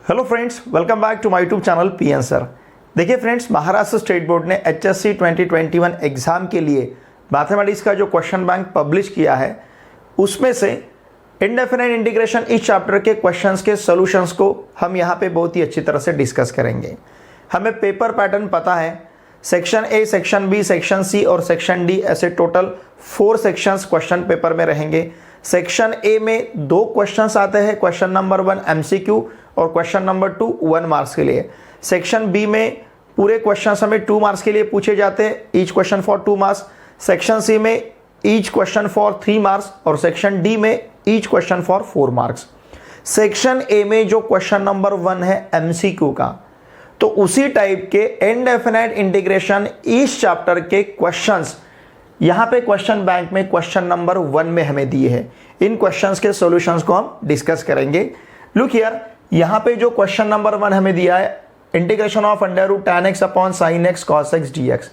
Hello friends, welcome back to my YouTube channel P answer. देखिए friends, Maharashtra state board ने HSC 2021 exam के लिए mathematics का जो क्वेश्चन बैंक पब्लिश किया है उसमें से इंडेफिनाइट इंटीग्रेशन इस चैप्टर के क्वेश्चंस के सॉल्यूशंस को हम यहाँ पे बहुत ही अच्छी तरह से डिस्कस करेंगे। हमें पेपर पैटर्न पता है, section A, section B, section C और सेक्शन डी, ऐसे टोटल 4 सेक्शंस क्वेश्चन पेपर में रहेंगे। सेक्शन ए में 2 क्वेश्चंस आते हैं, क्वेश्चन नंबर 1 MCQ और क्वेश्चन नंबर 2 1 मार्क्स के लिए। सेक्शन बी में पूरे क्वेश्चंस हमें 2 मार्क्स के लिए पूछे जाते हैं, each question for 2 marks. Section C में ईच क्वेश्चन फॉर 3 मार्क्स और सेक्शन डी में each question for 4 marks. Section A में जो क्वेश्चन नंबर 1 है MCQ का, तो उसी टाइप के इनडेफिनाइट इंटीग्रेशन इस चैप्टर के क्वेश्चंस यहाँ पे क्वेश्चन बैंक में क्वेश्चन नंबर 1 में हमें दिए हैं। इन क्वेश्चंस के सॉल्यूशंस को हम डिस्कस करेंगे। लुक हियर, यहाँ पे जो क्वेश्चन नंबर 1 हमें दिया है, integration of under root tan x upon sin x cos x dx,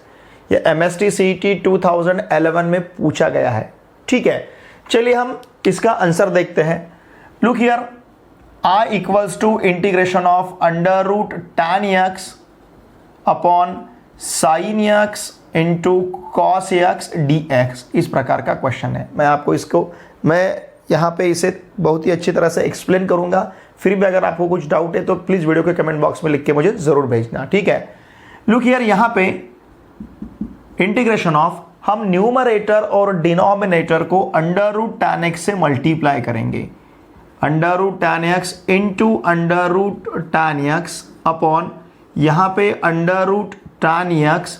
ये MST CET 2011 में पूछा गया है। ठीक है, चलिए हम इसका आंसर देखते हैं। Look here, I equals to integration of under root tan x upon sin x into cos x dx, इस प्रकार का क्वेश्चन है। मैं यहाँ पे इसे बहुत ही अच्छी तरह से एक्सप्लेन करूँगा। फिर भी अगर आपको कुछ डाउट है तो प्लीज़ वीडियो के कमेंट बॉक्स में लिख के मुझे ज़रूर भेजना। ठीक है, लुक हियर, यहाँ पे इंटीग्रेशन ऑफ हम न्यूमरेटर और डिनोमिनेटर को अंडर रूट tan x से मल्टीप्लाई करेंगे। Under root tan x into under root tan x upon यहाँ पे under root tan x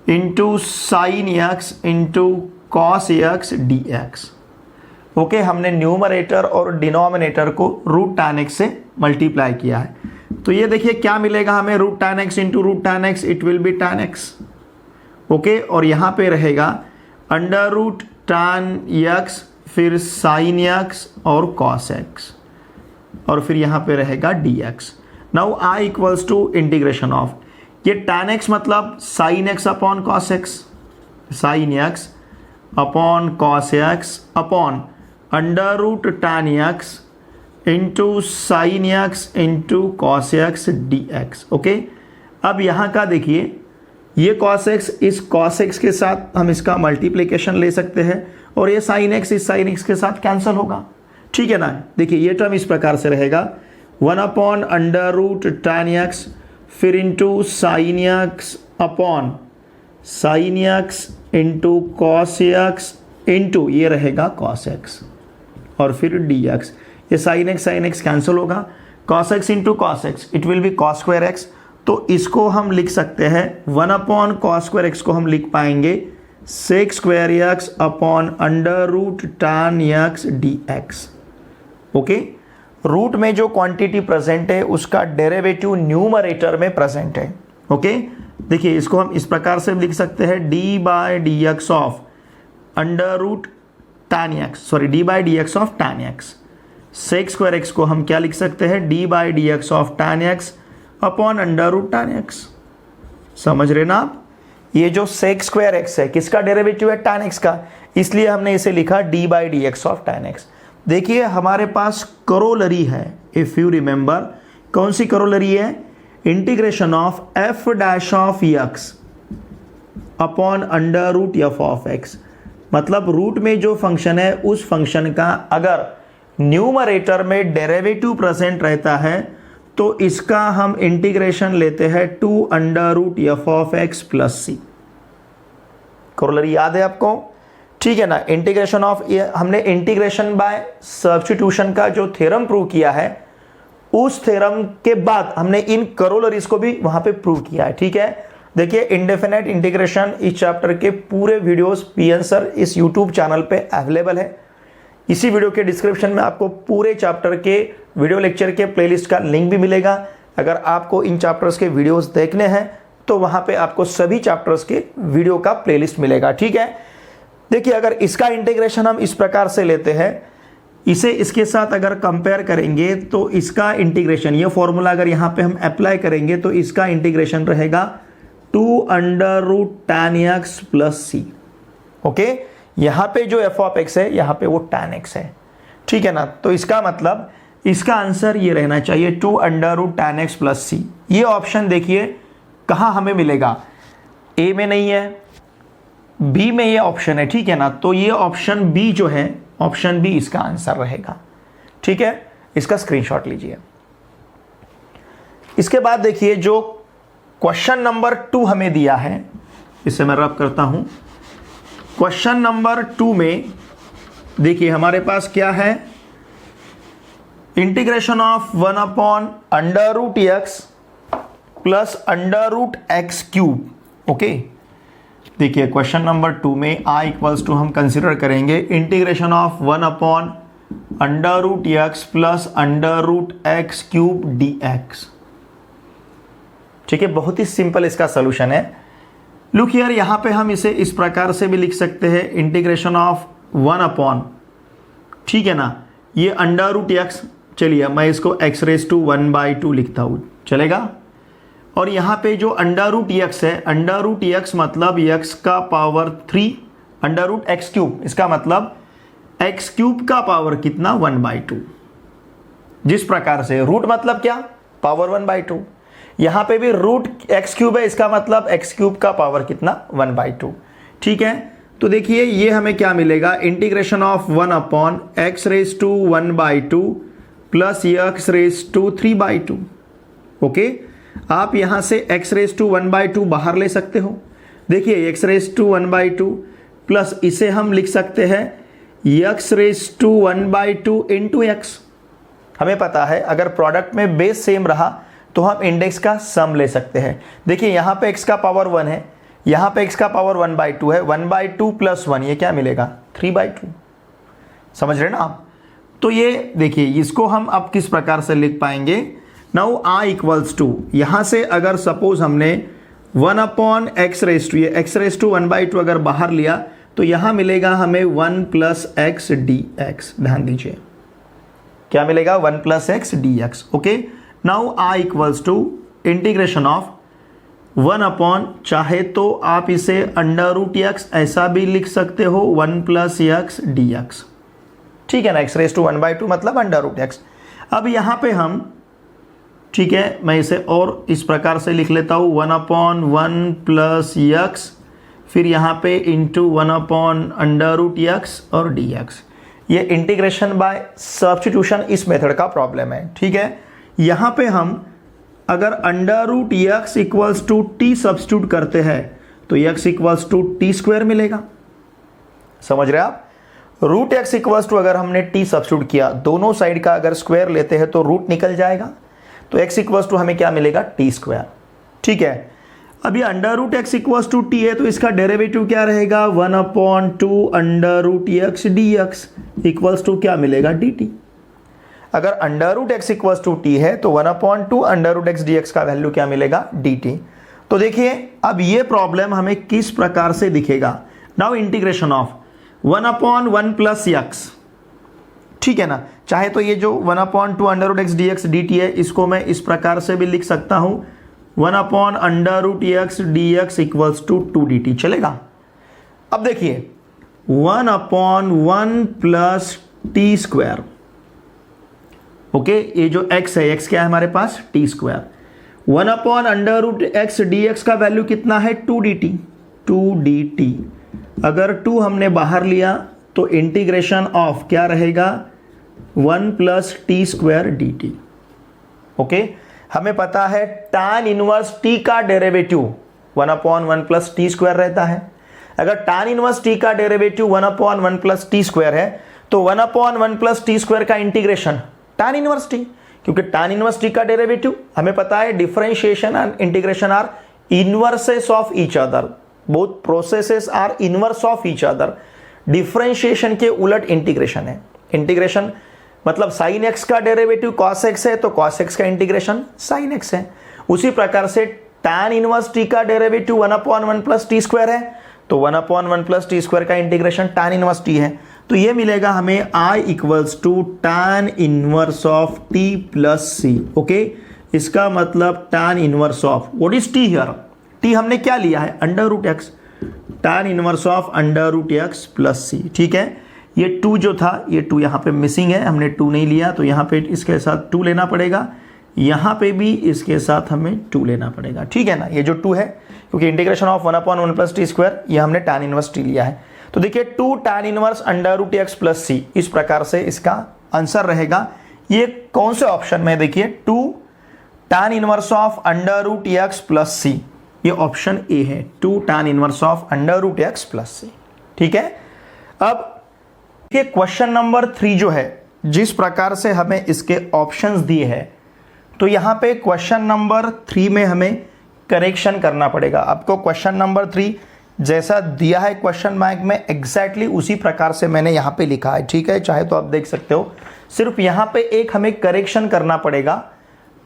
into sine x into cos x dx। Okay, हमने numerator और denominator को root tan x से multiply किया है। तो ये देखिए क्या मिलेगा हमें, root tan x into root tan x, it will B tan x। Okay, और यहाँ पे रहेगा अंडर रूट tan x, फिर साइन x और कॉस x, और फिर यहाँ पे रहेगा dx। Now I equals to integration of ये tan x मतलब sine x upon cos x, sine x upon cos x upon under root tan x into sine x into cos x dx। Okay, अब यहाँ का देखिए, ये cos x इस cos x के साथ हम इसका मल्टीप्लिकेशन ले सकते हैं और ये sin x इस sin x के साथ कैंसिल होगा। ठीक है ना, देखिए ये टर्म इस प्रकार से रहेगा 1 upon under root tan x फिर into sine x upon sine x into cos x into ये रहेगा cos x और फिर dx। ये साइन x कैंसिल होगा, cos x into cos x, it will be cos square x। तो इसको हम लिख सकते हैं 1 अपॉन cos स्क्वायर x को हम लिख पाएंगे sec square x upon under root tan x dx। Okay, रूट में जो क्वांटिटी प्रेजेंट है उसका डेरिवेटिव न्यूमरेटर में प्रेजेंट है। ओके, देखिए इसको हम इस प्रकार से लिख सकते हैं d/dx of under root tan x, d by D X of tan x। Sec square x को हम क्या लिख सकते हैं, d/dx of tan x upon under root tan x। समझ रहे ना आप, ये जो सेक स्क्वायर x है किसका डेरिवेटिव है, tan x का, इसलिए हमने इसे लिखा d/dx ऑफ tan x। देखिए हमारे पास करोलरी है, इफ यू रिमेंबर, कौन सी करोलरी है, integration of f dash of x upon under root f of x। मतलब रूट में जो फंक्शन है उस फंक्शन का अगर न्यूमरेटर में डेरिवेटिव प्रेजेंट रहता है तो इसका हम इंटीग्रेशन लेते हैं 2 under root f of x plus c। Corollary याद है आपको? ठीक है ना, इंटीग्रेशन ऑफ, हमने इंटीग्रेशन बाय सब्स्टिट्यूशन का जो थ्योरम प्रूव किया है उस थ्योरम के बाद हमने इन करोलरीज को भी वहां पे प्रूव किया है। ठीक है, देखिए इंडेफिनाइट इंटीग्रेशन इस चैप्टर के पूरे वीडियोस पी आंसर इस यूट्यूब चैनल पे अवेलेबल है। इसी वीडियो के डिस्क्रिप्शन में आपको पूरे चैप्टर के वीडियो लेक्चर के प्लेलिस्ट का लिंक भी मिलेगा। अगर आपको इन चैप्टर्स के वीडियोस देखने हैं तो वहां पे आपको सभी चैप्टर्स के वीडियो का प्लेलिस्ट मिलेगा। ठीक है, देखिए अगर इसका इंटीग्रेशन हम इस प्रकार से लेते हैं, इसे इसके साथ अगर कंपेयर करेंगे तो इसका इंटीग्रेशन, ये फॉर्मूला अगर यहाँ पे हम अप्लाई करेंगे तो इसका इंटीग्रेशन रहेगा 2 under root tan x plus c। Okay, यहाँ पे जो f ऑफ x है यहाँ पे वो tan x है। ठीक है ना, तो इसका मतलब इसका आंसर ये रहना चाहिए 2 under root tan x plus C. ये ऑप्शन देखिए कहाँ हमें मिलेगा, ए में नहीं है, बी में ये ऑप्शन है, ठीक है ना। तो ये ऑप्शन बी जो है, ऑप्शन बी इसका आंसर रहेगा, ठीक है। इसका स्क्रीनशॉट लीजिए। इसके बाद देखिए जो क्वेश्चन नंबर 2 हमें दिया है, इसे मैं रब करता हूं। क्वेश्चन नंबर 2 में देखिए हमारे पास क्या है, integration of 1 upon under root x plus under root X cube. Okay, देखिए क्वेश्चन नंबर 2 में i इक्वल्स टू हम कंसिडर करेंगे integration of 1 upon under root x plus under root X cube D x. ठीक है, बहुत ही simple इसका solution है। लुक हियर, यहां पे हम इसे इस प्रकार से भी लिख सकते हैं, इंटीग्रेशन ऑफ 1 अपॉन, ठीक है ना, ये अंडर रूट एक्स, चलिए मैं इसको एक्स रेज टू 1/2 लिखता हूं, चलेगा। और यहाँ पे जो अंडर रूट एक्स है, अंडर रूट एक्स मतलब एक्स का power 3 under root X cube, इसका मतलब एक्स क्यूब का पावर कितना 1/2। जिस प्रकार से रूट मतलब क्या, पावर 1/2, यहाँ पे भी रूट एक्स क्यूब है, इसका मतलब एक्स क्यूब का पावर कितना 1/2, ठीक है। तो देखिए ये हमें क्या मिलेगा, integration of 1 upon X raise to 1/2 plus x raise to 3/2। Okay, आप यहां से x रेज टू 1/2 बाहर ले सकते हो। देखिए x रेज टू 1/2 प्लस इसे हम लिख सकते हैं x raise to 1/2 into X. हमें पता है अगर प्रोडक्ट में बेस सेम रहा तो हम इंडेक्स का सम ले सकते हैं। देखिए यहां पे x का पावर 1 है, यहां पे x का पावर 1/2 है, 1/2 प्लस 1 ये क्या मिलेगा 3/2। समझ रहे ना आप। तो ये देखिए इसको हम अब किस प्रकार से लिख पाएंगे, नाउ i इक्वल्स टू, यहां से अगर सपोज हमने 1 अपॉन एक्स रेज टू, ये एक्स रेज टू 1/2 अगर बाहर लिया तो यहां मिलेगा हमें 1 प्लस एक्स डी एक्स। ध्यान दीजिए क्या मिलेगा 1 plus X D X. Okay, now i equals to integration of 1 upon, चाहे तो आप इसे अंडर रूट एक्स ऐसा भी लिख सकते हो 1 प्लस एक्स डी एक्स, ठीक है ना, एक्स रेज टू 1/2 मतलब अंडर रूट एक्स। अब यहां पे हम, ठीक है, मैं इसे और इस प्रकार से लिख लेता हूं 1 अपॉन 1 प्लस एक्स, फिर यहाँ पे into 1 upon under root X और डी एक्स। ये इंटीग्रेशन बाय सब्स्टिट्यूशन इस मेथड का प्रॉब्लम है, ठीक है। यहाँ पे हम अगर under root X equals to T substitute करते हैं तो X equals to T square मिलेगा। समझ रहे आप, रूट एक्स इक्वल्स टू अगर हमने टी सब्स्टिट्यूट किया, दोनों साइड का अगर स्क्वायर लेते हैं तो रूट निकल जाएगा, तो x इक्वल्स टू हमें क्या मिलेगा टी स्क्वायर, ठीक है। अभी under root X equals to T है तो इसका डेरिवेटिव क्या रहेगा 1 upon 2 under root X D x equals to क्या मिलेगा डी टी। अगर under root X equals to T है तो 1 upon 2 under root X D x का वैल्यू क्या मिलेगा डी टी। तो देखिए अब ये प्रॉब्लम हमें किस प्रकार से दिखेगा, now integration of 1 upon 1 plus X, ठीक है ना, चाहे तो ये जो 1 upon 2 under root X D X D T है इसको मैं इस प्रकार से भी लिख सकता हूं 1 upon under root X D x equals to 2 D T, चलेगा। अब देखिए 1 upon 1 plus T square, okay, ये जो x है, x क्या है हमारे पास T square, 1 upon under root X D x का वैल्यू कितना है 2 डी टी, 2 डी टी। अगर 2 हमने बाहर लिया तो इंटीग्रेशन ऑफ क्या रहेगा 1 plus T square D T. Okay, हमें पता है tan इनवर्स t का derivative 1 upon 1 plus T square रहता है। अगर tan इनवर्स t का derivative 1 upon 1 plus T square है तो 1 अपॉन 1 प्लस टी स्क्वायर का इंटीग्रेशन tan इनवर्स t, क्योंकि tan इनवर्स t का डेरिवेटिव हमें पता है differentiation and integration are inverses of each other, both processes are inverse of each other. Differentiation के उलट इंटीग्रेशन है। इंटीग्रेशन मतलब साइन एक्स का डेरिवेटिव कॉस एक्स है तो कॉस एक्स का इंटीग्रेशन साइन एक्स है। उसी प्रकार से tan इनवर्स t का derivative 1 upon 1 plus T square है तो 1 अपॉन 1 प्लस टी स्क्वायर का इंटीग्रेशन tan इनवर्स t है। तो ये मिलेगा हमें i equals to tan inverse of t plus c. Okay, इसका मतलब tan inverse of, what is t here, t हमने क्या लिया है under root X, tan inverse of under root x plus C, ठीक है। ये 2 जो था, ये 2 यहाँ पे मिसिंग है, हमने 2 नहीं लिया, तो यहाँ पे इसके साथ 2 लेना पड़ेगा, यहाँ पे भी इसके साथ हमें 2 लेना पड़ेगा, ठीक है ना। ये जो 2 है, क्योंकि इंटीग्रेशन ऑफ 1/1 + t², ये हमने tan इनवर्स t लिया है, तो देखिए 2 tan इनवर्स √x + c, इस प्रकार से इसका आंसर रहेगा। ये कौन से ऑप्शन में, देखिए 2 tan inverse of √x + c, ये ऑप्शन ए है, 2 tan inverse of √x + c, ठीक है। अब ये क्वेश्चन नंबर 3 जो है, जिस प्रकार से हमें इसके ऑप्शंस दिए हैं, तो यहाँ पे क्वेश्चन नंबर 3 में हमें करेक्शन करना पड़ेगा। आपको क्वेश्चन नंबर 3 जैसा दिया है क्वेश्चन बैंक में, एग्जैक्टली उसी प्रकार से मैंने यहाँ पे लिखा है, ठीक है। चाहे तो आप देख सकते हो, सिर्फ यहाँ पे एक हमें करेक्शन करना पड़ेगा।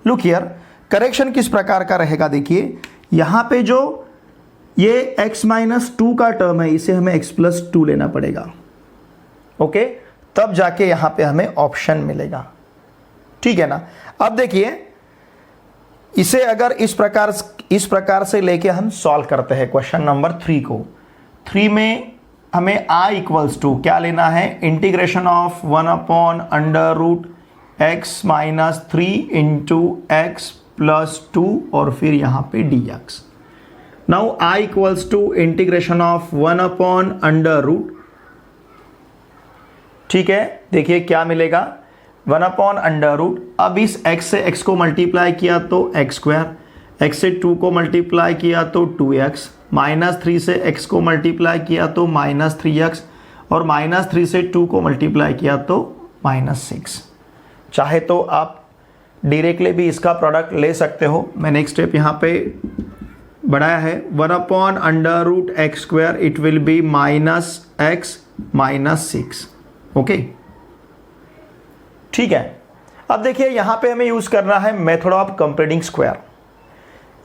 लुक हियर, करेक्शन किस प्रकार का रहेगा, देखिए यहाँ पे जो ये x - 2 का टर्म है, इसे हमें x + 2 लेना पड़ेगा, ओके, तब जाके यहाँ पे हमें ऑप्शन मिलेगा, ठीक है ना। अब देखिए इसे अगर इस प्रकार से लेके हम सॉल्व करते हैं क्वेश्चन नंबर 3 को, 3 में हमें i = क्या लेना है, इंटीग्रेशन ऑफ 1/√x - 3 × x + 2 और फिर यहाँ पे dx। Now i = integration of 1/√, ठीक है, देखिए क्या मिलेगा, 1/√। अब इस x से x को मल्टीप्लाई किया तो x², x से 2 को मल्टीप्लाई किया तो 2x, -3 से x को मल्टीप्लाई किया तो -3x, और -3 से 2 को मल्टीप्लाई किया तो -6। चाहे तो आप डायरेक्टली भी इसका प्रोडक्ट ले सकते हो, मैंने एक स्टेप यहाँ पे बढ़ाया है। 1/√x², it will B -x -6, okay, ठीक है। अब देखिए यहां पे हमें यूज करना है मेथड ऑफ कंप्लीटिंग स्क्वायर।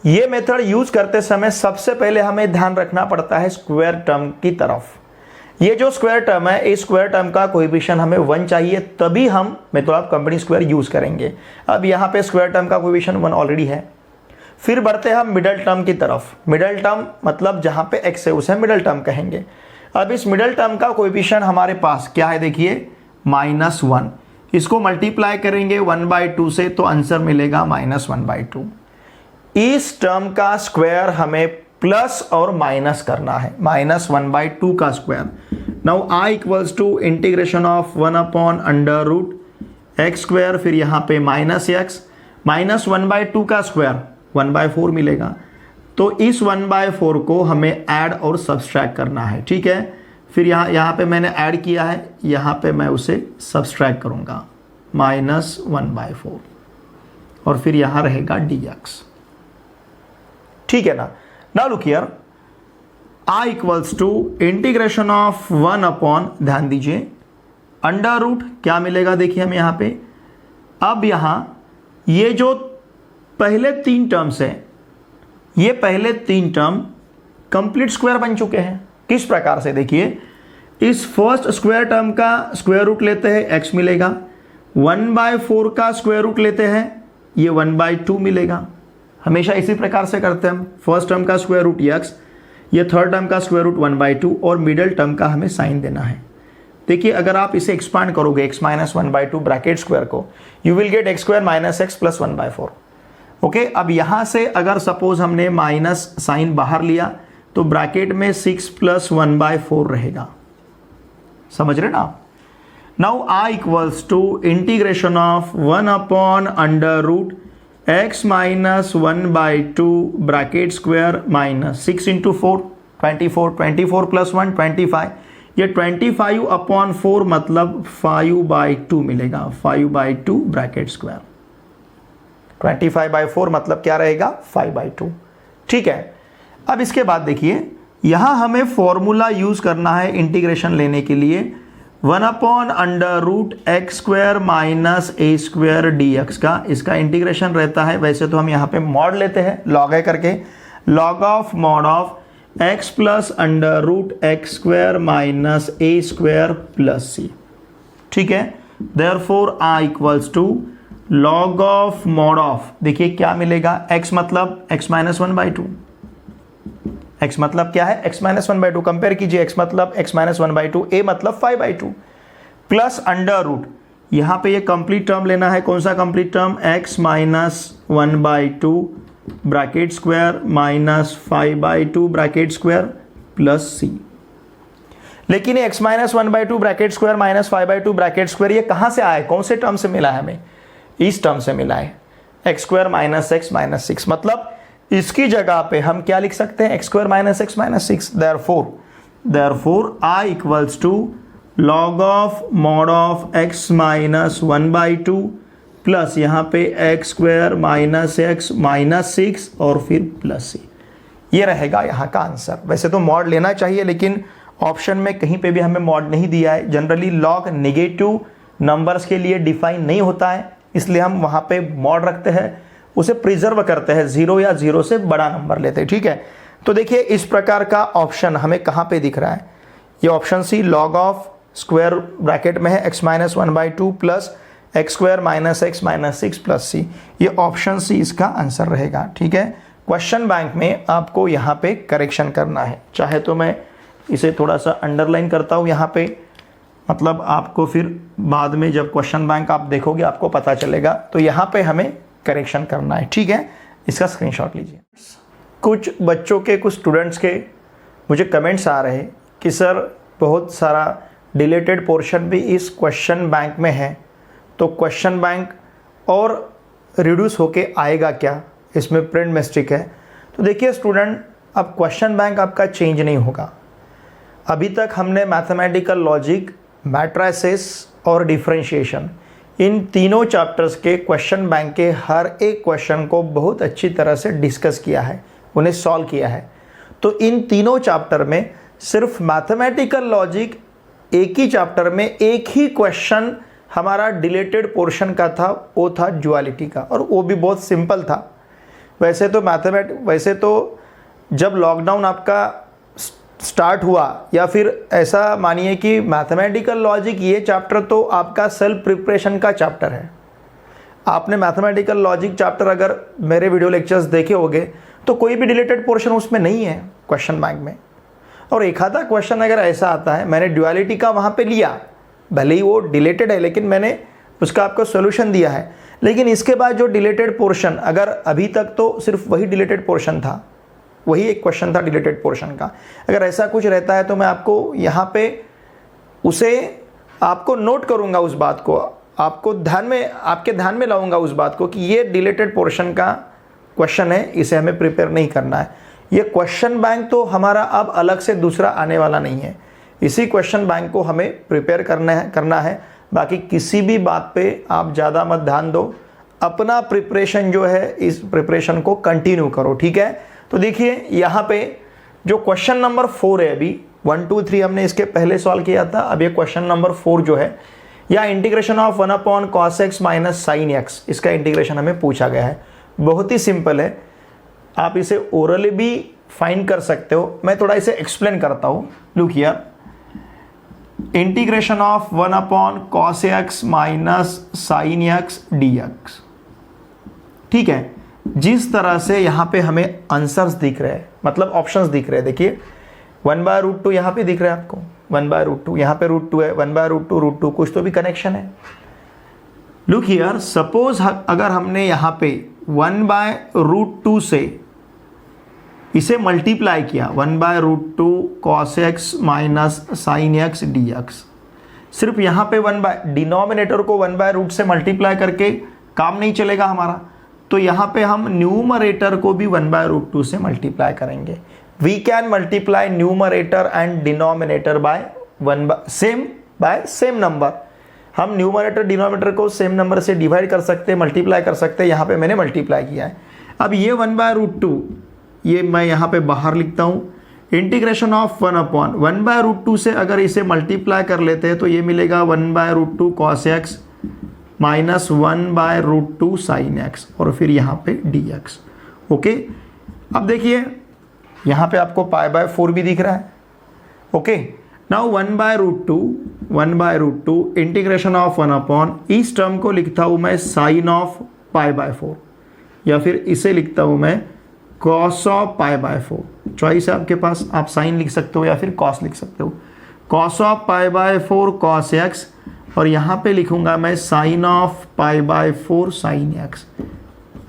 ये मेथड यूज करते समय सबसे पहले हमें ध्यान रखना पड़ता है स्क्वायर टर्म की तरफ। ये जो स्क्वायर टर्म है, इस स्क्वायर टर्म का कोएफिशिएंट हमें 1 चाहिए, तभी हम method of completing square use करेंगे। अब यहां पे स्क्वायर टर्म का कोएफिशिएंट 1 ऑलरेडी है। फिर बढ़ते हैं हम मिडल टर्म की तरफ। मिडल टर्म मतलब जहां पे x है उसे मिडल टर्म कहेंगे। अब इस मिडल टर्म का कोएफिशिएंट हमारे पास क्या है, देखिए -1, इसको मल्टीप्लाई करेंगे 1/2 से तो आंसर मिलेगा -1/2। इस टर्म का स्क्वायर हमें प्लस और माइनस करना है, -1/2 का square. Now i = integration of 1/√x², फिर यहाँ पे -x, -1/2 का स्क्वायर 1/4 मिलेगा, तो इस 1/4 को हमें ऐड और सब्सट्रैक्ट करना है, ठीक है। फिर यहाँ पे मैंने ऐड किया है, यहाँ पे मैं उसे सब्सट्रैक्ट करूँगा, -1/4, और फिर यहाँ रहेगा dx, ठीक है ना। Now look here, i = integration of 1/, ध्यान दीजिए, √ क्या मिलेगा, देखिए हमें यहाँ पे। अब यहाँ ये जो पहले 3 टर्म्स हैं, ये पहले 3 टर्म कंप्लीट स्क्वायर बन चुके हैं। किस प्रकार से, देखिए इस फर्स्ट स्क्वायर टर्म का स्क्वायर रूट लेते हैं, x मिलेगा। 1/4 का स्क्वायर रूट लेते हैं, ये 1/2 मिलेगा। हमेशा इसी प्रकार से करते हैं हम। फर्स्ट टर्म का स्क्वायर रूट x, ये थर्ड टर्म का स्क्वायर रूट 1/2, और मिडल टर्म का हमें साइन देना है। देखिए अगर आप इसे एक्सपांड करोगे x - 1/2 ब्रैकेट स्क्वायर को, you will get x² - x + 1/4, okay. अब यहां से अगर सपोज हमने माइनस साइन बाहर लिया तो ब्रैकेट में 6 + 1/4 रहेगा, समझ रहे ना। Now i = integration of 1/√x - 1/2 bracket square -6 × 4 24, 24 + 1 25, ये 25/4 मतलब 5/2 मिलेगा, 5/2 ब्रैकेट स्क्वायर। 25/4 मतलब क्या रहेगा, 5/2, ठीक है। अब इसके बाद देखिए यहां हमें फॉर्मूला यूज करना है इंटीग्रेशन लेने के लिए, 1/√x² - a² dx का। इसका इंटीग्रेशन रहता है, वैसे तो हम यहां पे मॉड लेते हैं लॉग है करके, log of mod of x + √x² - a² + c, ठीक है। Therefore i = log of mod of, देखिए क्या मिलेगा, x मतलब x - 1/2, x मतलब क्या है, x - 1/2, कंपेयर कीजिए, x मतलब x - 1/2, a मतलब 5/2, प्लस अंडर रूट, यहाँ पे ये कंप्लीट टर्म लेना है। कौन सा complete term? x minus 1/2 bracket square minus 5/2 bracket square plus c। लेकिन x minus 1/2 bracket square minus 5/2 bracket square ये कहाँ से आया है? कौन से टर्म से मिला है हमें? इस टर्म से मिला है, x square minus x minus 6। मतलब इसकी जगह पे हम क्या लिख सकते हैं? X square minus x minus 6। Therefore I equals to log of mod of x minus 1/2 plus यहाँ पे x square minus x minus 6 और फिर प्लस सी। ये रहेगा यहाँ का आंसर। वैसे तो मॉड लेना चाहिए, लेकिन ऑप्शन में कहीं पे भी हमें मॉड नहीं दिया है। जनरली लॉग नेगेटिव नंबर्स के लिए डिफाइन नहीं होता है, इसलिए हम वहाँ पे मॉड रखते हैं, उसे प्रिजर्व करते हैं, 0 या 0 से बड़ा नंबर लेते हैं। ठीक है, तो देखिए इस प्रकार का ऑप्शन हमें कहाँ पे दिख रहा है? ये option C, log of square bracket में है x minus 1/2 plus X square minus x minus 6 plus C. ये ऑप्शन सी इसका आंसर रहेगा। ठीक है, क्वेश्चन बैंक में आपको यहाँ पे करेक्शन करना है। चाहे तो मैं इसे थोड़ा सा अंडरलाइन करता हूँ यहाँ पे, मतलब आपको फिर बाद में जब क्वेश्चन बैंक आप देखोगे आपको पता चलेगा। तो यहाँ पे हमें करेक्शन करना है। ठीक है, इसका स्क्रीनशॉट लीजिए। कुछ बच्चों के, कुछ स्टूडेंट्स के मुझे कमेंट्स आ रहे हैं कि सर बहुत सारा डिलीटेड पोर्शन भी इस क्वेश्चन बैंक में है, तो क्वेश्चन बैंक और रिड्यूस होके आएगा क्या? इसमें प्रिंट मिस्टेक है। तो देखिए स्टूडेंट, अब क्वेश्चन बैंक आपका चेंज नहीं होगा। अभी तक हमने मैथमेटिकल लॉजिक, मैट्रिसेस और डिफरेंशिएशन, इन तीनों चैप्टर्स के क्वेश्चन बैंक के हर एक क्वेश्चन को बहुत अच्छी तरह से डिस्कस किया है, उन्हें सॉल्व किया है। तो इन तीनों चैप्टर में सिर्फ मैथमेटिकल लॉजिक एक ही चैप्टर में एक ही क्वेश्चन हमारा डिलीटेड पोर्शन का था, वो था ड्युअलिटी का, और वो भी बहुत सिंपल था। वैसे तो जब लॉकडाउन आपका स्टार्ट हुआ, या फिर ऐसा मानिए कि मैथमेटिकल लॉजिक ये चैप्टर तो आपका सेल्फ प्रिपरेशन का चैप्टर है। आपने मैथमेटिकल लॉजिक चैप्टर अगर मेरे वीडियो लेक्चर्स देखे होंगे तो कोई भी डिलीटेड पोर्शन उसमें नहीं है क्वेश्चन बैंक में। और एक आधा क्वेश्चन अगर ऐसा आता है, मैंने ड्युअलिटी का वहाँ पे लिया, भले ही वो डिलीटेड है लेकिन मैंने उसका आपको सोल्यूशन दिया है। लेकिन इसके बाद जो डिलीटेड पोर्शन, अगर अभी तक तो सिर्फ वही डिलीटेड पोर्शन था, वही एक क्वेश्चन था डिलीटेड पोर्शन का, अगर ऐसा कुछ रहता है तो मैं आपको यहाँ पे उसे आपको नोट करूँगा, उस बात को आपको आपके ध्यान में लाऊंगा उस बात को कि ये डिलीटेड पोर्शन का क्वेश्चन है, इसे हमें प्रिपेयर नहीं करना है। ये क्वेश्चन बैंक तो हमारा अब अलग से दूसरा आने वाला नहीं है, इसी क्वेश्चन बैंक को हमें प्रिपेयर करना है। बाकी किसी भी बात पे आप ज़्यादा मत ध्यान दो, अपना प्रिपरेशन जो है इस प्रिपरेशन को कंटिन्यू करो। ठीक है, तो देखिए यहाँ पे जो क्वेश्चन नंबर 4 है, अभी 1 2 3 हमने इसके पहले सॉल्व किया था, अब ये क्वेश्चन नंबर 4 जो है, या integration of 1/cos x minus sin x, इसका इंटीग्रेशन हमें पूछा गया है। बहुत ही सिंपल है, आप इसे ओरली भी फाइंड कर सकते हो। मैं थोड़ा इसे एक्सप्लेन करता हूँ। Look here, integration of 1/cos x minus sin x dx। ठीक है, जिस तरह से यहाँ पे हमें आंसर्स दिख रहे हैं, मतलब ऑप्शंस दिख रहे हैं, देखिए 1/√2 यहाँ पे दिख रहा है आपको, 1/√2 यहाँ पे √2 है, 1/√2 कुछ तो भी कनेक्शन है। लुक हियर, सपोज अगर हमने यहाँ पे 1/√2 से इसे मल्टीप्लाई किया, 1/√2 cos x minus sin x dx, सिर्फ यहाँ पे डिनोमिनेटर को 1/√2 से मल्टीप्लाई करके काम नहीं चलेगा हमारा, तो यहाँ पे हम न्यूमरेटर को भी 1/√2 से मल्टीप्लाई करेंगे। We can multiply numerator and denominator by same number. हम न्यूमरेटर डिनोमिनेटर को सेम नंबर से डिवाइड कर सकते हैं, मल्टीप्लाई कर सकते हैं। यहाँ पे मैंने मल्टीप्लाई किया है। अब ये 1/√2 ये मैं यहाँ पे बाहर लिखता हूँ। इंटीग्रेशन ऑफ 1/√2 से अगर इसे मल्टीप्लाई कर लेते हैं तो ये मिलेगा 1/√2 cos x minus 1/√2 sin x, और फिर यहाँ पे dx। ओके, अब देखिए यहाँ पे आपको π/4 भी दिख रहा है। ओके, नाउ 1/√2 इंटीग्रेशन ऑफ 1/, इस टर्म को लिखता हूँ मैं साइन ऑफ π/4, या फिर इसे लिखता हूँ मैं cos ऑफ π/4। चॉइस है आपके पास, आप साइन लिख सकते हो या फिर cos लिख सकते हो। cos ऑफ π/4 cos x और यहाँ पे लिखूंगा मैं sine of π/4 sine X.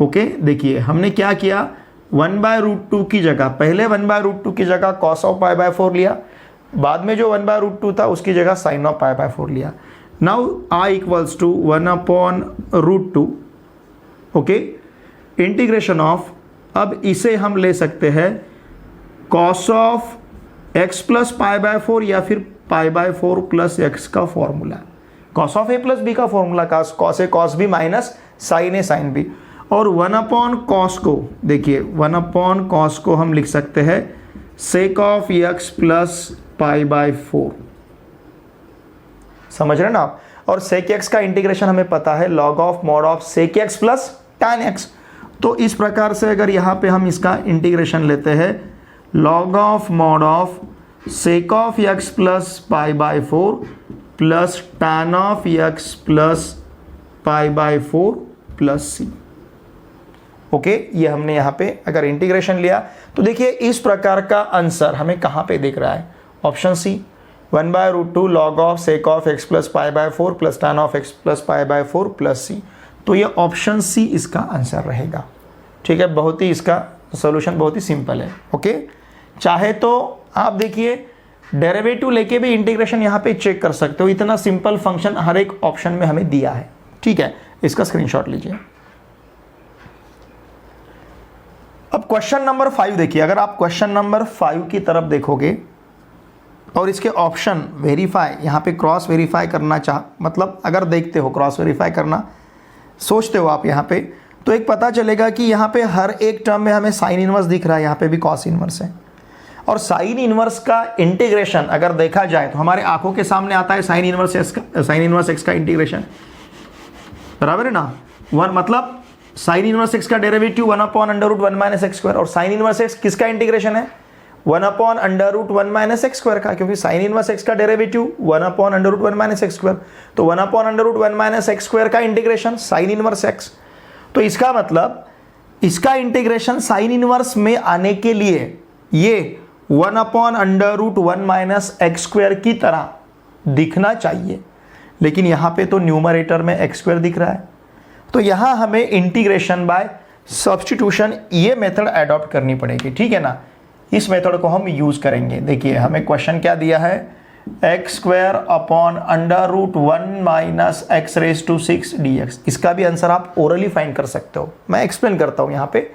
Okay, देखिए हमने क्या किया, 1/√2 की जगह, पहले 1/√2 की जगह कॉस ऑफ π/4 लिया, बाद में जो 1/√2 था उसकी जगह साइन ऑफ π/4 लिया। Now I equals to 1/√2। Okay, integration of, अब इसे हम ले सकते हैं कॉस ऑफ x प्लस π/4 या फिर π/4 प्लस x का formula, cos of a plus b का formula, cos A cos b minus sign A sign b। और 1/cos को देखिए, 1/cos को हम लिख सकते हैं सेक ऑफ x प्लस π/4। समझ रहे ना आप। और सेक x का इंटीग्रेशन हमें पता है log of mod of sec x plus tan x। तो इस प्रकार से अगर यहाँ पे हम इसका इंटीग्रेशन लेते हैं, log of mod of sec of x plus π/4 plus tan of x plus π/4 plus c। Okay, ये हमने यहाँ पे अगर इंटीग्रेशन लिया तो देखिए इस प्रकार का आंसर हमें कहाँ पे दिख रहा है, option C, 1/√2 log of sec of x plus π/4 plus tan of x plus π/4 plus c। तो ये ऑप्शन सी इसका आंसर रहेगा। ठीक है, बहुत ही इसका सोल्यूशन बहुत ही सिंपल है। ओके, चाहे तो आप देखिए डेरिवेटिव लेके भी इंटीग्रेशन यहाँ पे चेक कर सकते हो, इतना सिंपल फंक्शन हर एक ऑप्शन में हमें दिया है। ठीक है, इसका स्क्रीनशॉट लीजिए। अब क्वेश्चन नंबर 5 देखिए, अगर आप क्वेश्चन नंबर 5 की तरफ देखोगे और इसके ऑप्शन वेरीफाई, यहाँ पे क्रॉस वेरीफाई करना मतलब अगर देखते हो क्रॉस वेरीफाई करना सोचते हो आप यहाँ पे, तो एक पता चलेगा कि यहाँ पे हर एक टर्म में हमें साइन इनवर्स दिख रहा है, यहाँ पे भी कॉस इनवर्स है। और साइन इनवर्स का इंटीग्रेशन अगर देखा जाए तो हमारे आंखों के सामने आता है साइन इनवर्स एक्स का इंटीग्रेशन, बराबर है ना। मतलब साइन इनवर्स एक्स का डेरिवेटिव 1/√1 - x², और साइन इनवर्स एक्स किसका इंटीग्रेशन है, 1/√1 - x² का, क्योंकि साइन इनवर्स एक्स का डेरिवेटिव 1/√1 - x²। तो 1/√1 - x² का इंटीग्रेशन साइन इनवर्स एक्स। तो इसका मतलब इसका इंटीग्रेशन साइन इनवर्स में आने के लिए ये 1/√1 - x² की तरह दिखना चाहिए, लेकिन यहां पे तो न्यूमरेटर में x² दिख रहा है। तो यहां हमें इंटीग्रेशन बाय सब्स्टिट्यूशन ये मेथड अडॉप्ट करनी पड़ेगी। ठीक है ना, इस मेथड को हम यूज करेंगे। देखिए हमें क्वेश्चन क्या दिया है, x² अपॉन √1 - x⁻⁶ dx। इसका भी आंसर आप ओरली फाइंड कर सकते हो, मैं एक्सप्लेन करता हूं यहाँ पे।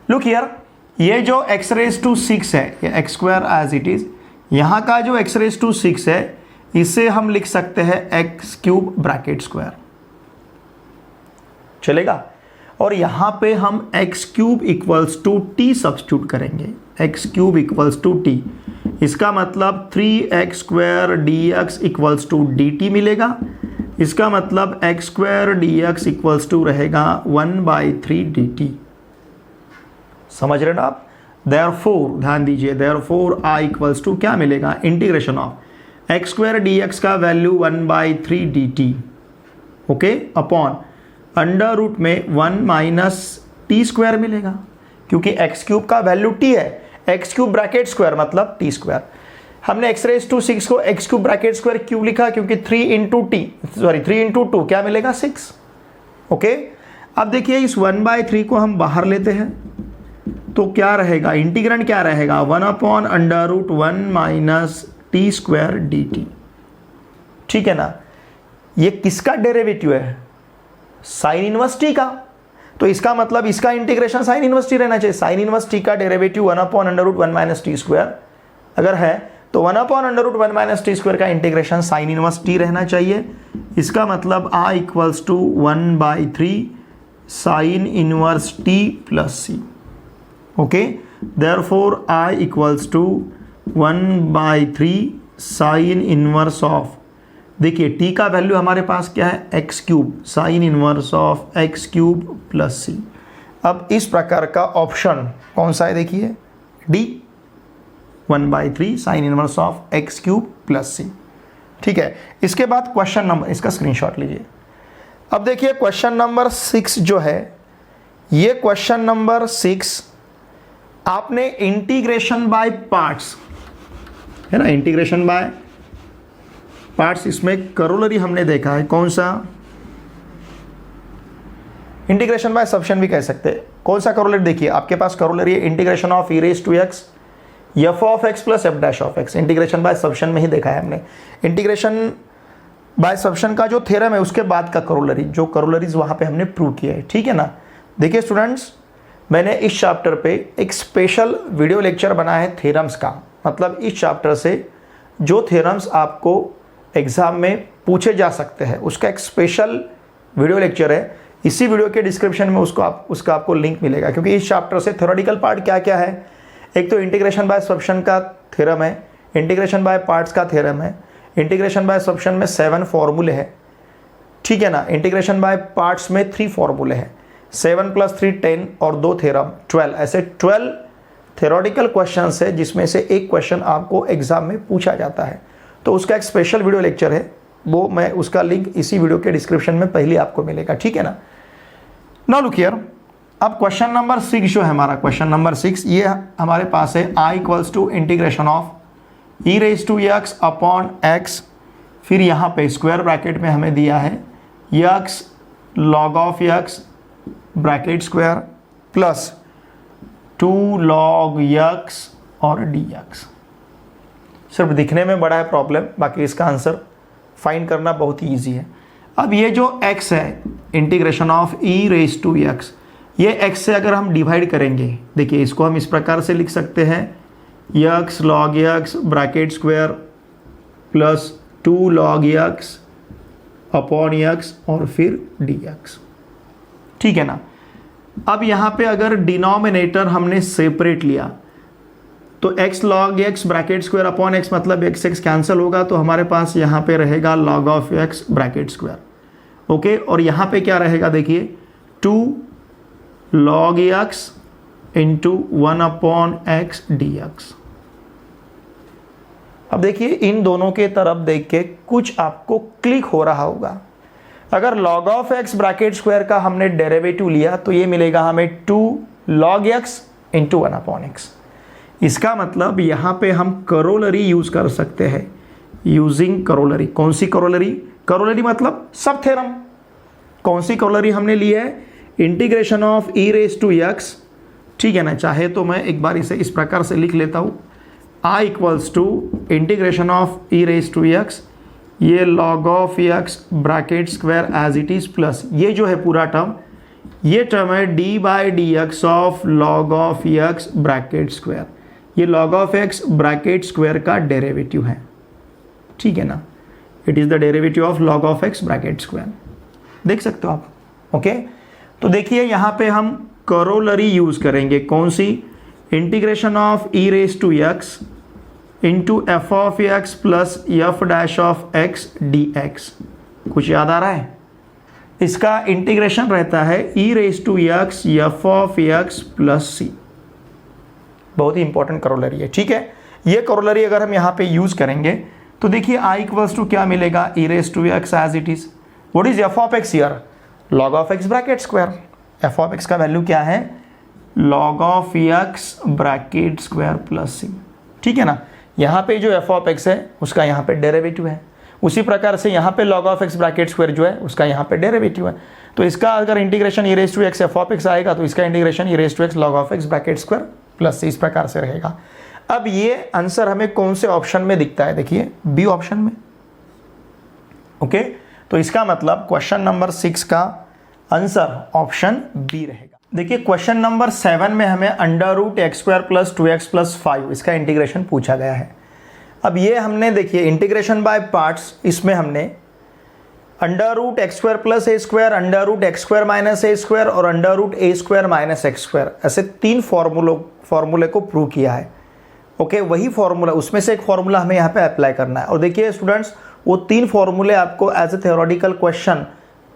लुक हियर, ये जो x⁻⁶ है, ये x² एज इट इज, यहाँ का जो x⁻⁶ है इसे हम लिख सकते हैं x³ ब्रैकेट स्क्वायर, चलेगा। और यहां पे हम x³ equals to t substitute करेंगे, x³ इक्वल्स टू t। इसका मतलब 3x² dx equals to dt मिलेगा। इसका मतलब x² dx इक्वल्स टू रहेगा 1/3 dt। समझ रहे ना आप। देयरफॉर ध्यान दीजिए, देयरफॉर I इक्वल्स टू क्या मिलेगा, इंटीग्रेशन ऑफ x² dx का value 1/3 dt, okay, upon under root में 1 - t² मिलेगा, क्योंकि x³ का वैल्यू t है, x³ ब्रैकेट स्क्वायर मतलब t²। हमने x⁻⁶ को x³ ब्रैकेट स्क्वायर क्यों लिखा, क्योंकि 3 × 2 क्या मिलेगा, 6। ओके, अब देखिए इस 1/3 को हम बाहर लेते हैं तो क्या रहेगा, इंटीग्रेंड क्या रहेगा, 1/√1 - t² dt। ठीक है ना। ये किसका डेरिवेटिव है, साइन इनवर्स टी का। तो इसका मतलब इसका इंटीग्रेशन साइन इनवर्स टी रहना चाहिए। साइन इनवर्स टी का डेरिवेटिव 1/√1 - t² अगर है तो 1/√1 - t² का इंटीग्रेशन साइन इनवर्स टी रहना चाहिए। इसका मतलब I equals to 1/3 sine inverse t plus c। Okay, therefore I equals to 1/3 sine inverse of, देखिए t का वैल्यू हमारे पास क्या है, x³ sine inverse of x³ plus c। अब इस प्रकार का ऑप्शन कौन सा है, देखिए D, 1/3 sine inverse of x³ plus c। ठीक है, इसके बाद क्वेश्चन नंबर, इसका स्क्रीनशॉट लीजिए। अब देखिए क्वेश्चन नंबर 6 जो है, ये क्वेश्चन नंबर 6 आपने इंटीग्रेशन बाय पार्ट्स है ना, इंटीग्रेशन बाय पार्ट्स, इसमें करोलरी हमने देखा है कौन सा, इंटीग्रेशन बाय सब्शन भी कह सकते हैं। कौन सा करोलरी, देखिए आपके पास करोलरी है integration of E raise to x F of x plus F dash of X, integration by substitution में ही देखा है हमने। इंटीग्रेशन बाय सब्शन का जो थ्योरम है उसके बाद का करोलरी, जो करोलरीज वहाँ पे हमने प्रूव किया है, ठीक है ना। देखिए स्टूडेंट्स, मैंने इस चैप्टर पे एक स्पेशल वीडियो लेक्चर बनाया है थ्योरम्स का, मतलब इस चैप्टर से जो थ्योरम्स आपको एग्जाम में पूछे जा सकते हैं उसका एक स्पेशल वीडियो लेक्चर है। इसी वीडियो के डिस्क्रिप्शन में उसका आपको लिंक मिलेगा, क्योंकि इस चैप्टर से थ्योरेटिकल पार्ट क्या क्या है, एक तो इंटीग्रेशन बाय सब्शन का थ्योरम है, इंटीग्रेशन बाय पार्ट्स का थ्योरम है, इंटीग्रेशन बाय सब्शन में 7 फॉर्मूले हैं, ठीक है ना। इंटीग्रेशन बाय पार्ट्स में 3 फॉर्मूले हैं, 7 + 3 10 और 2 थ्योरम 12, ऐसे 12 थ्योरेटिकल क्वेश्चन है जिसमें से एक क्वेश्चन आपको एग्जाम में पूछा जाता है। तो उसका एक स्पेशल वीडियो लेक्चर है, वो मैं उसका लिंक इसी वीडियो के डिस्क्रिप्शन में पहले आपको मिलेगा, ठीक है ना। नाउ लुक हियर, अब क्वेश्चन नंबर 6 जो है हमारा, क्वेश्चन नंबर 6 ये हमारे पास है I = integration of E raise to x upon x, फिर यहाँ पे स्क्वायर ब्रैकेट में हमें दिया है x log of x bracket square plus 2 log x और dx। सिर्फ दिखने में बड़ा है प्रॉब्लम, बाकी इसका आंसर फाइंड करना बहुत ही ईजी है। अब ये जो x है integration of E raise to x, ये x से अगर हम डिवाइड करेंगे, देखिए इसको हम इस प्रकार से लिख सकते हैं x log x bracket square plus 2 log x upon x और फिर dx, ठीक है ना। अब यहाँ पे अगर डिनोमिनेटर हमने सेपरेट लिया तो x log x bracket square upon x मतलब x कैंसिल होगा, तो हमारे पास यहाँ पे रहेगा log of x bracket square, okay. और यहाँ पे क्या रहेगा, देखिए 2 log x into 1 upon x dx। अब देखिए इन दोनों के तरफ देख के कुछ आपको क्लिक हो रहा होगा। अगर log of x bracket square का हमने डेरिवेटिव लिया तो ये मिलेगा हमें 2 log x into 1 upon x। इसका मतलब यहाँ पे हम करोलरी यूज कर सकते हैं, यूजिंग करोलरी। कौन सी करोलरी, करोलरी मतलब सब थ्योरम। कौन सी करोलरी हमने ली है, integration of E raise to x, ठीक है ना। चाहे तो मैं एक बार इसे इस प्रकार से लिख लेता हूँ, I = integration of E raise to x, ये log of x bracket square as it is plus ये जो है पूरा टर्म, ये टर्म है d/dx of log of x bracket square. ये log of x bracket square का डेरिवेटिव है, ठीक है ना। It is the derivative of log of x bracket square, देख सकते हो आप, ओके। तो देखिए यहाँ पे हम करोलरी यूज करेंगे, कौन सी, integration of E raise to X into F of x plus F dash of X dx। कुछ याद आ रहा है, इसका इंटीग्रेशन रहता है E raise to x F of x plus C. बहुत ही इंपॉर्टेंट करोलरी है, ठीक है। ये करोलरी अगर हम यहाँ पे यूज करेंगे तो देखिए I = क्या मिलेगा, E raise to X as it is, what is F of X here, log of x bracket square. F of x का वैल्यू क्या है, log of x bracket square plus C, ठीक है ना। यहाँ पे जो एफ ऑफ x है उसका यहाँ पे डेरिवेटिव है, उसी प्रकार से यहाँ पे log of x bracket square जो है उसका यहाँ पे डेरिवेटिव है। तो इसका अगर integration E raise to x F of x आएगा तो इसका integration E raise to X log of x bracket square plus C, इस प्रकार से रहेगा। अब ये आंसर हमें कौन से ऑप्शन में दिखता है, देखिए बी ऑप्शन में, ओके। तो इसका मतलब क्वेश्चन नंबर 6 का आंसर ऑप्शन बी रहेगा। देखिए क्वेश्चन नंबर 7 में हमें √x² + 2x + 5 इसका इंटीग्रेशन पूछा गया है। अब ये हमने देखिए इंटीग्रेशन बाय पार्ट्स, इसमें हमने √x² + a² √x² - a² और √a² - x², ऐसे 3 फॉर्मूले को प्रूव किया है, ओके। वही फॉर्मूला, उसमें से एक फॉर्मूला हमें यहाँ पे अप्लाई करना है। और देखिए स्टूडेंट्स, वो 3 फॉर्मूले आपको एज ए थ्योरेटिकल क्वेश्चन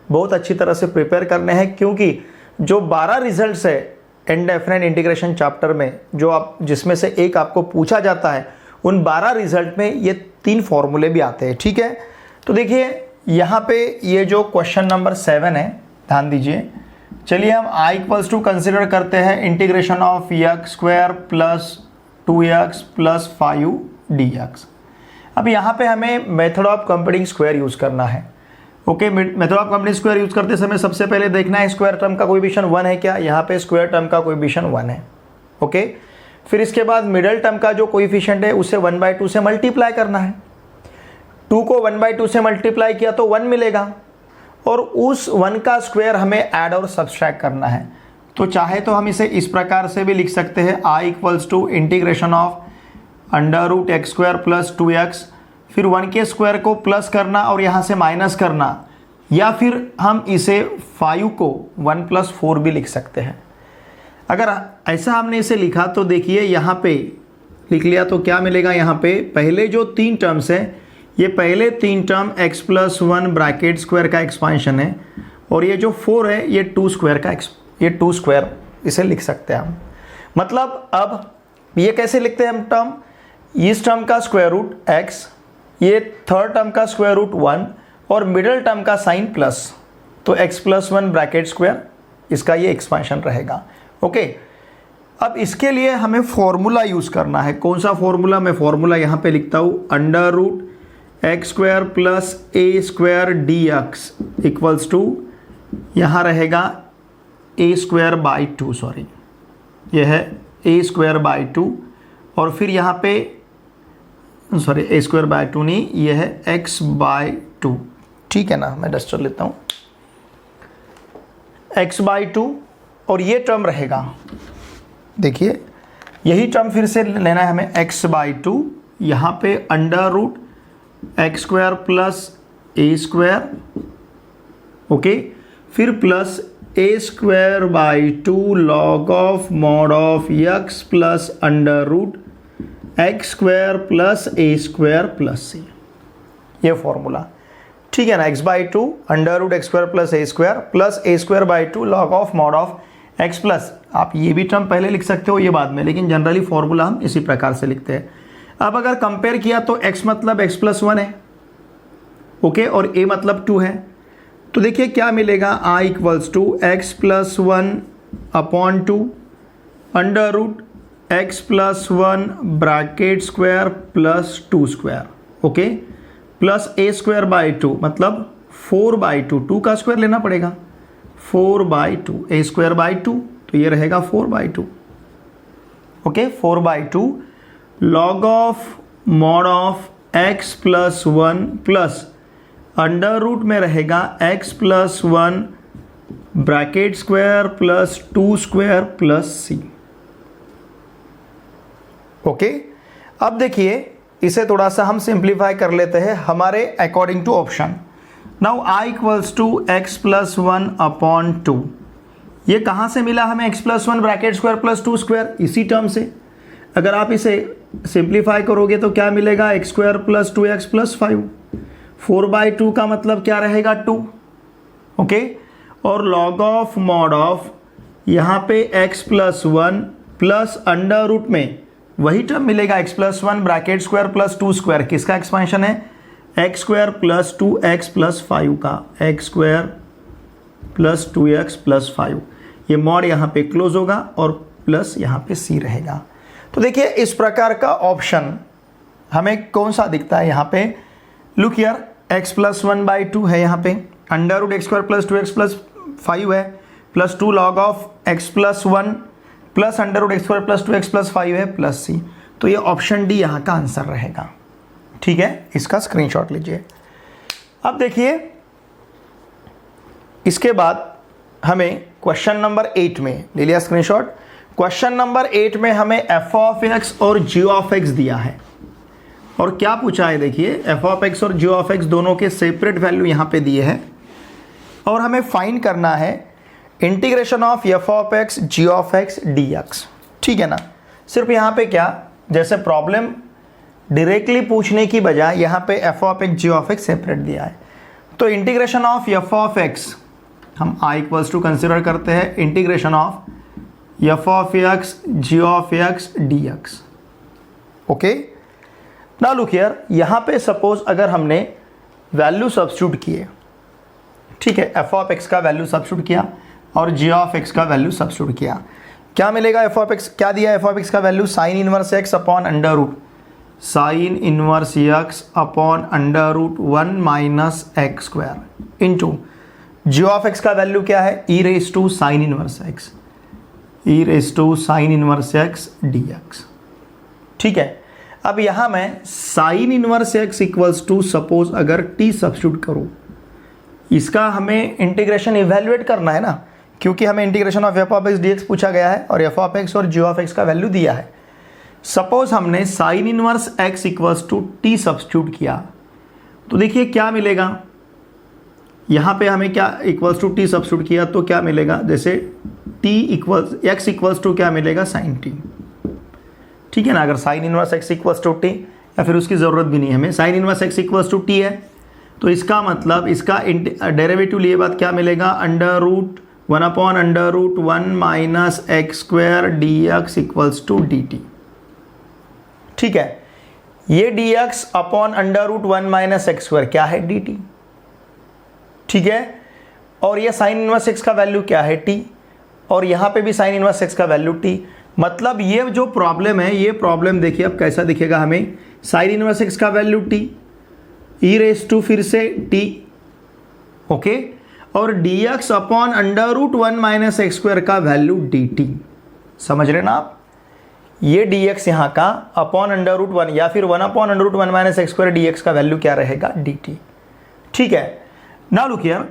बहुत अच्छी तरह से प्रिपेयर करने हैं, क्योंकि जो 12 रिजल्ट्स है इनडेफिनेट इंटीग्रेशन चैप्टर में, जो आप जिसमें से एक आपको पूछा जाता है, उन 12 रिजल्ट में ये 3 फॉर्मूले भी आते हैं, ठीक है। तो देखिए यहाँ पे ये जो क्वेश्चन नंबर 7 है, ध्यान दीजिए। चलिए हम I = कंसिडर करते हैं integration of x² + 2x + 5 dx। अब यहाँ पे हमें method of computing square use करना है। Okay, method of computing square use करते समय सबसे पहले देखना है स्क्वायर टर्म का कोएफिशिएंट 1 है क्या। यहाँ पे स्क्वायर टर्म का कोएफिशिएंट 1 है। ओके, फिर इसके बाद मिडल टर्म का जो कोएफिशिएंट है उसे 1/2 से मल्टीप्लाई करना है। 2 को 1/2 से मल्टीप्लाई किया तो 1 मिलेगा, और उस 1 का स्क्वायर हमें ऐड और सब्सट्रैक्ट करना है। तो चाहे तो हम इसे इस प्रकार से भी लिख सकते हैं, I = integration of √x² + 2x, फिर 1 के स्क्वायर को प्लस करना और यहाँ से माइनस करना, या फिर हम इसे 5 को 1 + 4 भी लिख सकते हैं। अगर ऐसा हमने इसे लिखा तो देखिए यहाँ पे लिख लिया तो क्या मिलेगा। यहाँ पे पहले जो 3 टर्म्स हैं, ये पहले 3 टर्म x + 1 ब्रैकेट स्क्वायर का एक्सपांशन है, और ये जो 4 है ये 2 स्क्वायर का ये 2 स्क्वायर इसे लिख सकते हैं हम। मतलब अब ये कैसे लिखते हैं हम टर्म, इस टर्म का स्क्वायर रूट x, ये थर्ड टर्म का स्क्वायर रूट 1 और मिडल टर्म का साइन प्लस, तो x + 1 ब्रैकेट स्क्वायर इसका ये एक्सपांशन रहेगा। ओके, अब इसके लिए हमें फॉर्मूला यूज़ करना है। कौन सा फॉर्मूला, मैं फॉर्मूला यहाँ पे लिखता हूँ, √x² + a² dx = यहाँ रहेगा a²/2, सॉरी यह है a²/2, और फिर यहाँ पे सॉरी a²/2 नहीं, यह है x/2, ठीक है ना। मैं डस्टर लेता हूँ, x/2, और ये टर्म रहेगा, देखिए यही टर्म फिर से लेना है हमें, x/2, यहाँ पे √x² + a², ओके, फिर plus a²/2 log of mod of x plus √x² + a² + c, ये फॉर्मूला, ठीक है ना। x/2 √x² + a² plus a²/2 log of mod of x plus, आप ये भी टर्म पहले लिख सकते हो, ये बाद में, लेकिन जनरली फॉर्मूला हम इसी प्रकार से लिखते हैं। अब अगर कंपेयर किया तो x मतलब x + 1 है, ओके, और a मतलब 2 है, तो देखिए क्या मिलेगा, I = x + 1/2 √x + 1 bracket square plus 2 square, okay, plus a²/2 मतलब 4/2, 2 का स्क्वायर लेना पड़ेगा, 4/2, a²/2, तो ये रहेगा 4/2, okay, 4/2 log of mod of x + 1 plus √ में रहेगा x + 1 bracket square plus 2 square plus c, okay. अब देखिए इसे थोड़ा सा हम सिंप्लीफाई कर लेते हैं हमारे according to option. Now I = x + 1/2, ये कहाँ से मिला हमें, x + 1 bracket square plus 2 square, इसी टर्म से। अगर आप इसे सिंप्लीफाई करोगे तो क्या मिलेगा, x² + 2x + 5, 4/2 का मतलब क्या रहेगा, 2, ओके, और log ऑफ mod ऑफ यहाँ पे x + 1 प्लस √ में वही टर्म मिलेगा, x + 1 bracket square plus 2 square, किसका एक्सपेंशन है, x² + 2x + 5 का, x² + 2x + 5, ये मॉड यहाँ पे क्लोज होगा और प्लस यहाँ पे c रहेगा। तो देखिए इस प्रकार का ऑप्शन हमें कौन सा दिखता है यहाँ पे, लुक हियर, x + 1/2 है, यहाँ पे √x² + 2x + 5 है, plus 2 log of x + 1 plus √x² + 2x + 5 है, प्लस c, तो ये ऑप्शन डी यहाँ का आंसर रहेगा, ठीक है। इसका स्क्रीनशॉट लीजिए। अब देखिए इसके बाद हमें क्वेश्चन नंबर 8 में ले लिया स्क्रीनशॉट। क्वेश्चन नंबर 8 में हमें f(x) और g(x) दिया है, और क्या पूछा है, देखिए f(x) और g(x) दोनों के सेपरेट वैल्यू यहाँ पे दिए हैं, और हमें फाइंड करना है integration of f(x) g(x) dx, ठीक है ना। सिर्फ यहाँ पे क्या, जैसे प्रॉब्लम डायरेक्टली पूछने की बजाय यहाँ पे f(x) g(x) सेपरेट दिया है, तो इंटीग्रेशन ऑफ f(x) हम I = कंसिडर करते हैं integration of f(x) g(x) dx, okay. Now look here, यहाँ पे सपोज अगर हमने वैल्यू सब्स्टिट्यूट किए, ठीक है, f(x) का वैल्यू सब्स्टिट्यूट किया और g(x) का वैल्यू सब्स्टिट्यूट किया, क्या मिलेगा, f(x) क्या दिया, f(x) का value sin−1 x/√, sine inverse X upon under root 1 minus x square into G of x का वैल्यू क्या है, E raise to sine inverse X, E raise to sine inverse X D x. ठीक है, अब यहां मैं sine inverse x equals to suppose अगर T substitute करूं, इसका हमें इंटीग्रेशन इवेल्युएट करना है ना, क्योंकि हमें integration of f of x D x पूछा गया है और एफ ऑफ एक्स और जी ऑफ एक्स का वैल्यू दिया है। सपोज हमने sine inverse x equals to T substitute किया, तो देखिए क्या मिलेगा, यहां पे हमें क्या इक्वल्स टू टी सब्स्टिट्यूट किया तो क्या मिलेगा, जैसे t equals x equals to क्या मिलेगा, साइन टी। ठीक है ना, अगर sine inverse x equals to t, या फिर उसकी ज़रूरत भी नहीं है हमें, sine inverse x equals to T है, तो इसका मतलब इसका डेरिवेटिव लिए बात क्या मिलेगा, under root 1 upon under root 1 minus x square d x equals to d t. ठीक है, ये d x upon under root 1 minus x square क्या है, डी टी। ठीक है, और ये साइन इनवर्स एक्स का वैल्यू क्या है, टी, और यहाँ पे भी साइन इनवर्स एक्स का वैल्यू टी। मतलब ये जो प्रॉब्लम है, ये प्रॉब्लम देखिए अब कैसा दिखेगा हमें, साइन इनवर्स एक्स का value t, e raise to फिर से टी, ओके, और D x upon under root 1 minus x square का वैल्यू डी टी। समझ रहे ना आप, ये डी एक्स यहाँ का अपॉन अंडर रूट 1 या फिर 1 upon under root 1 minus x square d x का वैल्यू क्या रहेगा, डी टी। ठीक है, नाउ लुक हियर,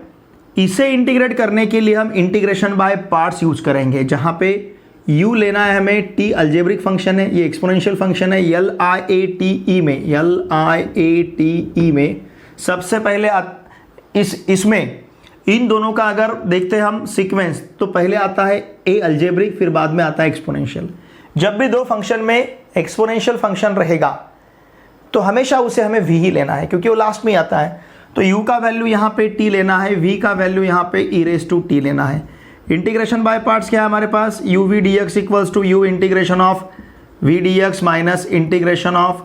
इसे इंटीग्रेट करने के लिए हम इंटीग्रेशन बाय पार्ट्स यूज करेंगे, जहां पे u लेना है हमें, t अल्जेब्रिक फंक्शन है, ये एक्सपोनेंशियल फंक्शन है, LIATE में, LIATE में सबसे पहले इसमें इन दोनों का अगर देखते हैं हम सीक्वेंस, तो पहले आता है a अल्जेब्रिक, फिर बाद में आता है एक्सपोनेंशियल। जब भी दो फंक्शन में एक्सपोनेंशियल फंक्शन रहेगा तो हमेशा उसे हमें v ही लेना है, क्योंकि वो लास्ट में आता है। तो u का वैल्यू यहाँ पे t लेना है, v का वैल्यू यहाँ पे e रेज टू t लेना है। इंटीग्रेशन बाय पार्ट्स क्या है हमारे पास, u v dx equals to u integration of v dx minus integration of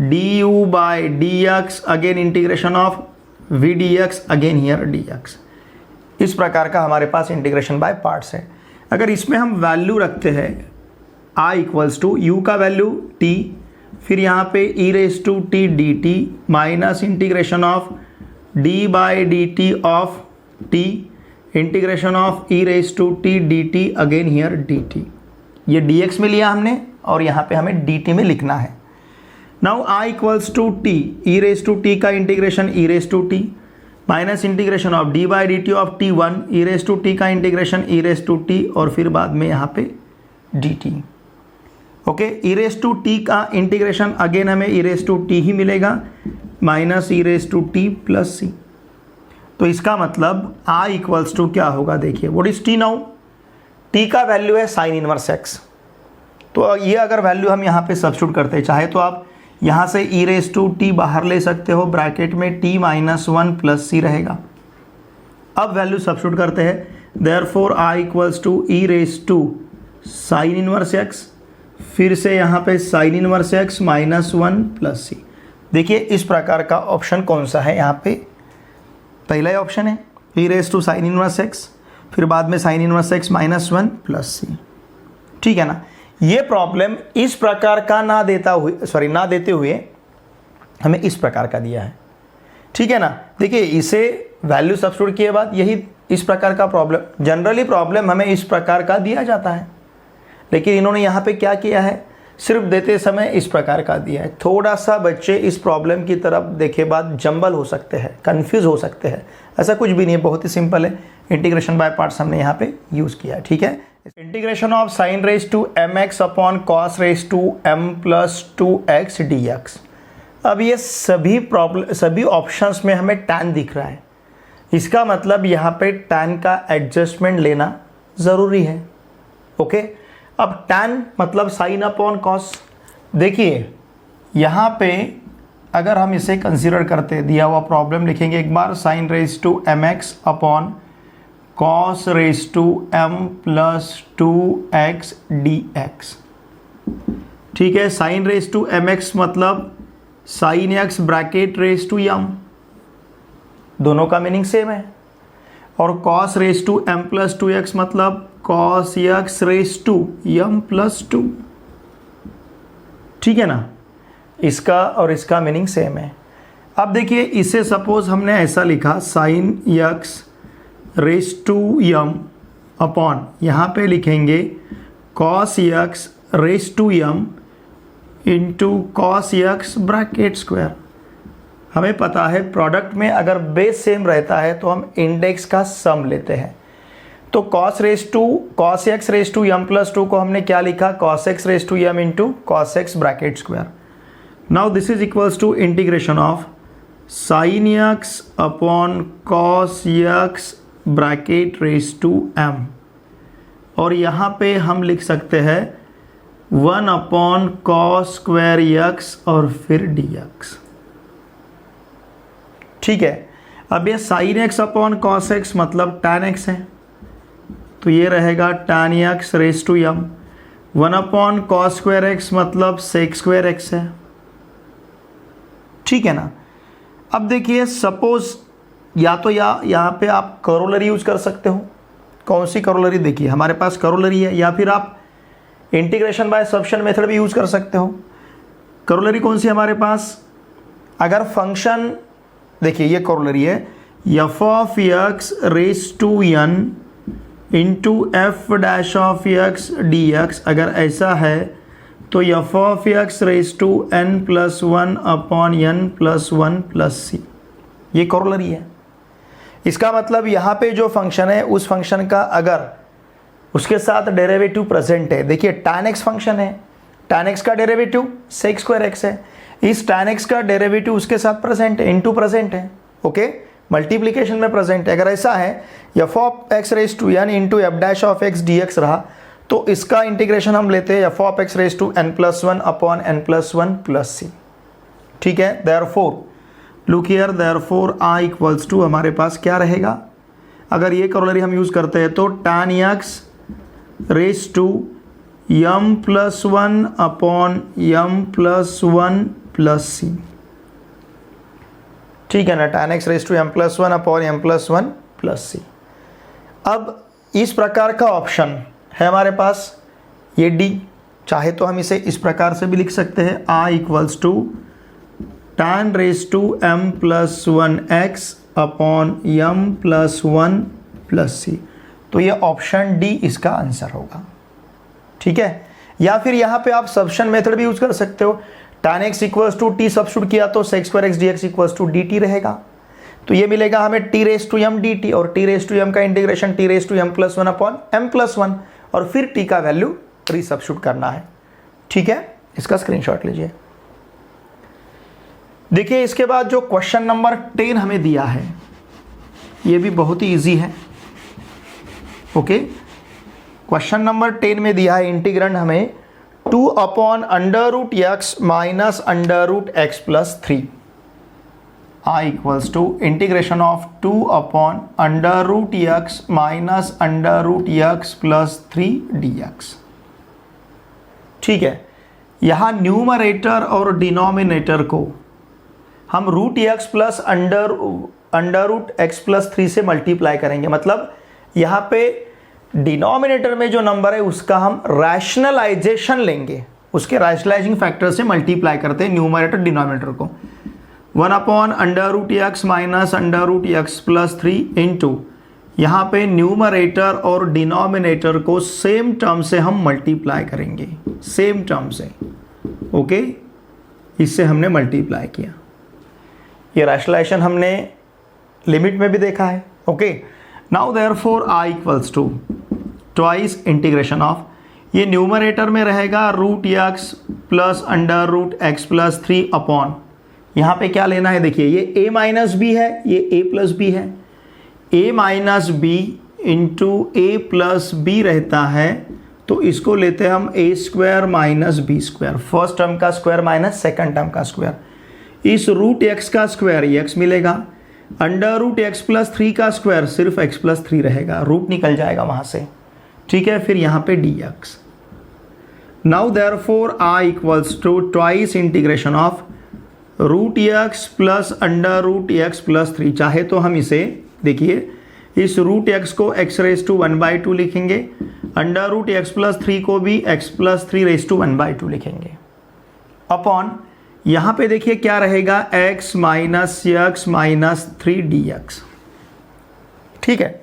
du by dx again integration of v dx again here dx। इस प्रकार का हमारे पास इंटीग्रेशन बाय पार्ट्स है। अगर इसमें हम वैल्यू रखते हैं i इक्वल्स टू u का वैल्यू t, फिर यहाँ पे e raise to t dt minus integration of d by dt of t integration of e raise to t dt again here dt। ये dx में लिया हमने और यहाँ पे हमें dt में लिखना है। Now i equals to t, e raise to t का integration e raise to t minus integration of d by dt of t1, e raise to t का integration e raise to t और फिर बाद में यहाँ पे dt। Okay, e raise to t का integration again हमें e रेज टू t ही मिलेगा minus e raise to t plus c। तो इसका मतलब i इक्वल्स टू क्या होगा, देखिए what is t now, t का वैल्यू है साइन इनवर्स x। तो ये अगर वैल्यू हम यहाँ पे सब्स्टिट्यूट करते हैं, चाहे तो आप यहाँ से e रेज टू t बाहर ले सकते हो, ब्रैकेट में t माइनस 1 प्लस c रहेगा। अब वैल्यू सब्स्टिट्यूट करते हैं, therefore i equals to e raise to sine inverse x, फिर से यहाँ पे sine inverse x minus 1 plus c। देखिए इस प्रकार का ऑप्शन कौन सा है, यहाँ पे पहला ही ऑप्शन है e raise to sine inverse x, फिर बाद में sine inverse x minus 1 plus c। ठीक है ना, ये प्रॉब्लम इस प्रकार का ना देते हुए हमें इस प्रकार का दिया है। ठीक है ना, देखिए इसे वैल्यू सब्स्टिट्यूट किए बाद यही इस प्रकार का प्रॉब्लम, जनरली प्रॉब्लम हमें इस प्रकार का दिया जाता है, लेकिन इन्होंने यहाँ पे क्या किया है, सिर्फ देते समय इस प्रकार का दिया है। थोड़ा सा बच्चे इस प्रॉब्लम की तरफ देखे बाद जंबल हो सकते हैं, कंफ्यूज हो सकते हैं, ऐसा कुछ भी नहीं है, बहुत ही सिंपल है। इंटीग्रेशन बाय पार्ट्स हमने यहाँ पे यूज़ किया है। ठीक है, integration of sine raise to mx upon cos raise to m plus 2x dx। अब ये सभी ऑप्शंस में हमें tan दिख रहा है, इसका मतलब यहाँ पे tan का एडजस्टमेंट लेना ज़रूरी है। ओके, अब tan मतलब साइन अपॉन कॉस। देखिए यहाँ पे अगर हम इसे कंसीडर करते, दिया हुआ प्रॉब्लम लिखेंगे एक बार, sine raise to mx upon cos raise to m plus 2x dx। ठीक है, साइन रेज टू mx मतलब sine x bracket raise to m, दोनों का मीनिंग सेम है, और cos raise to m plus 2x मतलब cos x raise to m plus 2। ठीक है ना, इसका और इसका मीनिंग सेम है। अब देखिए इसे सपोज हमने ऐसा लिखा sine x raise to m upon, यहाँ पे लिखेंगे cos x raise to m into cos x bracket square. हमें पता है प्रोडक्ट में अगर बेस सेम रहता है तो हम इंडेक्स का सम लेते हैं। तो cos x raise to Yama plus 2 को हमने क्या लिखा, cos x raise to m into cos x bracket square. Now this is equals to integration of sine x upon cos x bracket raise to m, और यहाँ पे हम लिख सकते हैं 1 अपॉन कॉस स्क्वायर यक्स और फिर डी एक्स। ठीक है, अब ये sine x upon cos x मतलब tan एक्स है, तो ये रहेगा tan x raise to m. 1 upon cos square x मतलब सेक स्क्वायर एक्स है। ठीक है ना। अब देखिए सपोज या तो यहाँ पे आप करोलरी यूज कर सकते हो। कौन सी करोलरी, देखिए हमारे पास करोलरी है, या फिर आप इंटीग्रेशन बाय सब्शन मेथड भी यूज कर सकते हो। करोलरी कौन सी हमारे पास, अगर फंक्शन, देखिए ये करोलरी है F of X raise to N into F dash of x D x, अगर ऐसा है तो F of X raise to N plus 1 upon N plus 1 plus C, ये करोलरी है। इसका मतलब यहाँ पे जो फंक्शन है उस फंक्शन का अगर उसके साथ डेरिवेटिव प्रेजेंट है, देखिए tan x फंक्शन है, tan x का डेरिवेटिव sec स्क्वायर x है, इस tan x का डेरिवेटिव उसके साथ प्रेजेंट है, इनटू प्रेजेंट है, ओके, मल्टीप्लिकेशन में प्रेजेंट है। अगर ऐसा है F of X raise to N into F dash of x D X रहा, तो इसका इंटीग्रेशन हम लेते हैं F of X raise to N plus 1 upon N plus 1 plus C. ठीक है, therefore look here, therefore I equals to हमारे पास क्या रहेगा, अगर ये करोलरी हम यूज करते हैं तो tan x raise to Yama plus 1 upon M plus 1 plus C. ठीक है ना, tan x raise to M plus 1 upon M plus 1 plus C. अब इस प्रकार का ऑप्शन है हमारे पास, ये डी, चाहे तो हम इसे इस प्रकार से भी लिख सकते हैं, I equals to tan raise to M plus 1 X upon M plus 1 plus C. तो ये ऑप्शन डी इसका आंसर होगा। ठीक है, या फिर यहाँ पे आप सब्शन मेथड भी यूज कर सकते हो, tan x equals to T substitute किया तो sec square x D x equals to d t रहेगा, तो ये मिलेगा हमें t raise to m d t, और t रेस टू एम का integration t raise to M plus 1 upon M plus 1, और फिर t का वैल्यू रीसब्स्टिट्यूट करना है। ठीक है, इसका स्क्रीनशॉट लीजिए। देखिए इसके बाद जो क्वेश्चन नंबर 10 हमें दिया है, ये भी बहुत ही इजी है। ओके, क्वेश्चन नंबर 10 में दिया है इंटीग्रेंड हमें 2 upon under root x minus under root x plus 3, I equals to integration of 2 upon under root x minus under root x plus 3 d x. ठीक है, यहाँ न्यूमरेटर और denominator को हम root x plus under root x plus 3 से multiply करेंगे, मतलब यहाँ पे डिनोमिनेटर में जो नंबर है उसका हम रैशनलाइजेशन लेंगे, उसके रैशनलाइजिंग फैक्टर से मल्टीप्लाई करते हैं न्यूमरेटर डिनोमिनेटर को। 1 upon under root x minus under root x plus 3 into, यहाँ पे न्यूमरेटर और डिनोमिनेटर को सेम टर्म से हम मल्टीप्लाई करेंगे, सेम टर्म से। ओके, इससे हमने मल्टीप्लाई किया। ये रैशनलाइजेशन हमने लिमिट में भी देखा है। Okay, now therefore I equals to twice integration of, ये न्यूमरेटर में रहेगा root x plus under root x plus 3 upon, यहाँ पे क्या लेना है, देखिए ये a माइनस बी है, ये a प्लस बी है, a minus b into a plus b रहता है, तो इसको लेते हैं हम a square minus b square, first term का स्क्वायर माइनस सेकंड टर्म का स्क्वायर। इस रूट x का स्क्वायर x मिलेगा, अंडर रूट एक्स प्लस 3 का स्क्वायर सिर्फ x प्लस 3 रहेगा, रूट निकल जाएगा वहाँ से। ठीक है, फिर यहाँ पे dx। Now therefore i equals to twice integration of root x plus under root x plus 3, चाहे तो हम इसे देखिए इस रूट एक्स को x रेस टू 1/2 लिखेंगे, अंडर रूट एक्स प्लस 3 को भी x प्लस 3 रेस टू 1/2 लिखेंगे, अपॉन यहाँ पे देखिए क्या रहेगा, x minus x minus 3dx। ठीक है,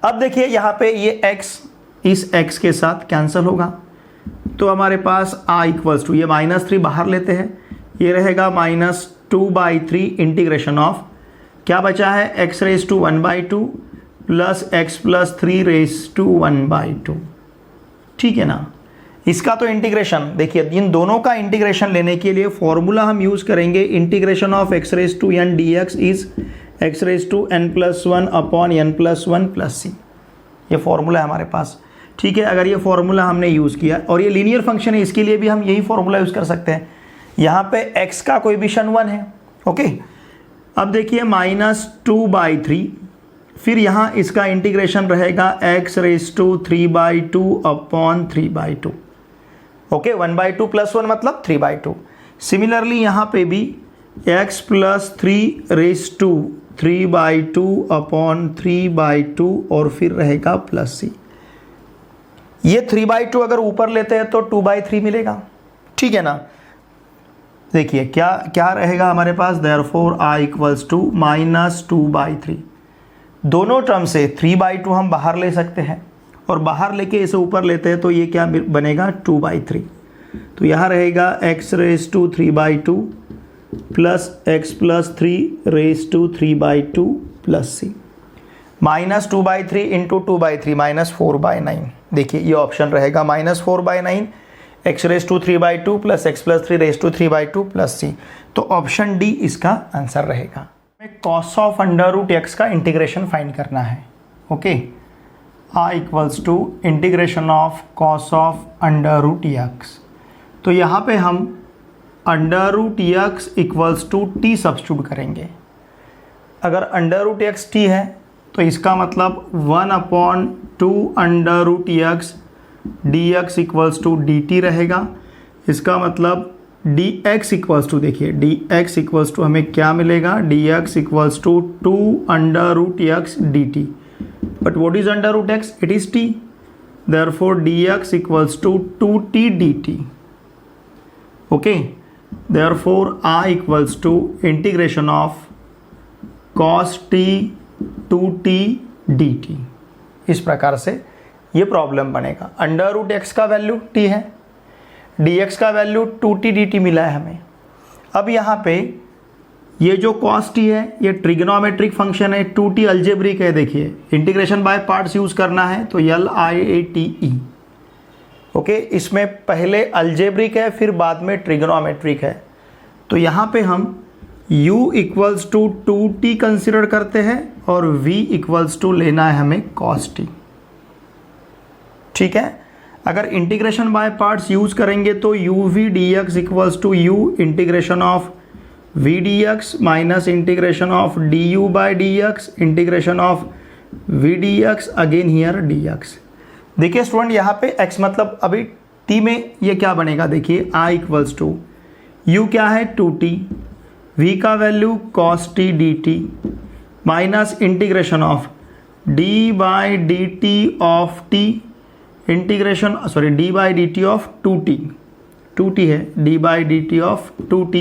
अब देखिए यहाँ पे ये x इस x के साथ कैंसिल होगा, तो हमारे पास a इक्वल्स टू, ये -3 बाहर लेते हैं, ये रहेगा -2/3 इंटीग्रेशन ऑफ, क्या बचा है, x raise to 1/2 plus x plus 3 raise to 1/2। ठीक है ना। इसका तो इंटीग्रेशन देखिए, इन दोनों का इंटीग्रेशन लेने के लिए फॉर्मूला हम यूज करेंगे, integration of x raise to n dx is x raise to n+1 upon n+1 plus c। ये फॉर्मूला है हमारे पास। ठीक है, अगर ये फॉर्मूला हमने यूज़ किया और ये लीनियर फंक्शन है, इसके लिए भी हम यही फॉर्मूला यूज़ कर सकते हैं। यहाँ पे x का कोएफिशिएंट 1 है। ओके, अब देखिए -2/3, फिर यहाँ इसका इंटीग्रेशन रहेगा x raise to 3/2 upon 3/2। Okay, 1/2 plus 1 मतलब 3/2। सिमिलरली यहाँ पे भी x plus 3 raise to 3/2 upon 3/2 और फिर रहेगा प्लस c। ये 3/2 अगर ऊपर लेते हैं तो 2/3 मिलेगा। ठीक है ना। देखिए क्या क्या रहेगा हमारे पास, देयरफॉर a इक्वल्स टू -2/3। दोनों टर्म से 3/2 हम बाहर ले सकते हैं और बाहर लेके इसे ऊपर लेते हैं तो ये क्या बनेगा, 2/3। तो यहाँ रहेगा x raise to 3/2 plus x plus 3 raise to 3/2 plus c। -2/3 into 2/3 -4/9। देखिए ये ऑप्शन रहेगा -4/9 x raise to 3/2 plus x plus 3 raise to 3/2 plus c। तो ऑप्शन डी इसका आंसर रहेगा। कॉस ऑफ √x का इंटीग्रेशन फाइंड करना है। Okay, a equals to integration of cos of √x। तो यहाँ पे हम √x equals to t substitute करेंगे। अगर √x t है तो इसका मतलब 1/2 √x dx equals to dt रहेगा। इसका मतलब dx इक्वल्स टू, देखिए dx इक्वल्स टू हमें क्या मिलेगा, dx equals to 2 √x dt। But what is √x, it is t, therefore dx equals to 2t dt। Okay, therefore a equals to integration of cos t 2t dt। इस प्रकार से ये problem बनेगा। √x का value t है, dx का value 2t dt मिला है हमें। अब यहाँ पे ये जो cos t है ये ट्रिग्नोमेट्रिक फंक्शन है, 2t अलजेब्रिक है। देखिए इंटीग्रेशन बाय पार्ट्स यूज करना है तो LIATE। ओके, इसमें पहले अलजेब्रिक है फिर बाद में ट्रिग्नोमेट्रिक है। तो यहाँ पे हम u equals to 2t consider करते हैं और v इक्वल्स टू लेना है हमें cos t। ठीक है, अगर इंटीग्रेशन बाय पार्ट्स यूज करेंगे तो uv dx equals to u integration of v dx minus integration of du by dx integration of v dx again here dx। देखिए student यहाँ पे x मतलब अभी t में ये क्या बनेगा, देखिए a इक्वल्स टू u क्या है 2t, v का value cos t dt minus integration of d by dt of t integration d by dt of 2t है, d by dt of 2t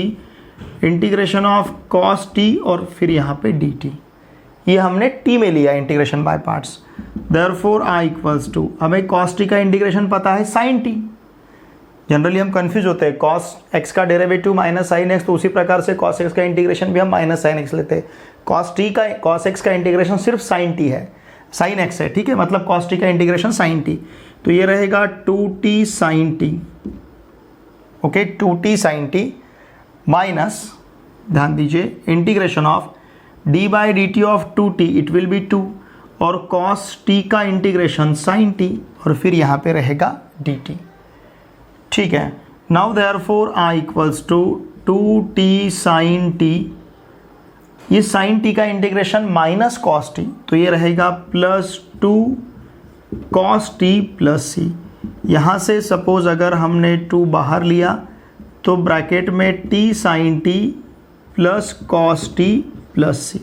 integration of cos t और फिर यहाँ पे dt। ये हमने t में लिया integration by parts. Therefore a equals to, हमें cos t का इंटीग्रेशन पता है sin t। जनरली हम कंफ्यूज होते हैं, cos x का डेरिवेटिव माइनस साइन एक्स, तो उसी प्रकार से cos x का इंटीग्रेशन भी हम माइनस साइन एक्स लेते हैं। cos x का इंटीग्रेशन सिर्फ sin t है, sin x है। ठीक है, मतलब cos t का इंटीग्रेशन sin t। तो ये रहेगा 2t sin t। Okay, 2t sin t minus, ध्यान दीजिए, integration of d by D T of 2t, it will B 2, और cos t का इंटीग्रेशन sin t और फिर यहाँ पे रहेगा dt। ठीक है, now therefore a equals to 2t sin t, ये sin t का इंटीग्रेशन माइनस cos t, तो ये रहेगा plus 2 cos t plus c। यहाँ से सपोज अगर हमने 2 बाहर लिया तो ब्रैकेट में t sin t plus cos t plus c।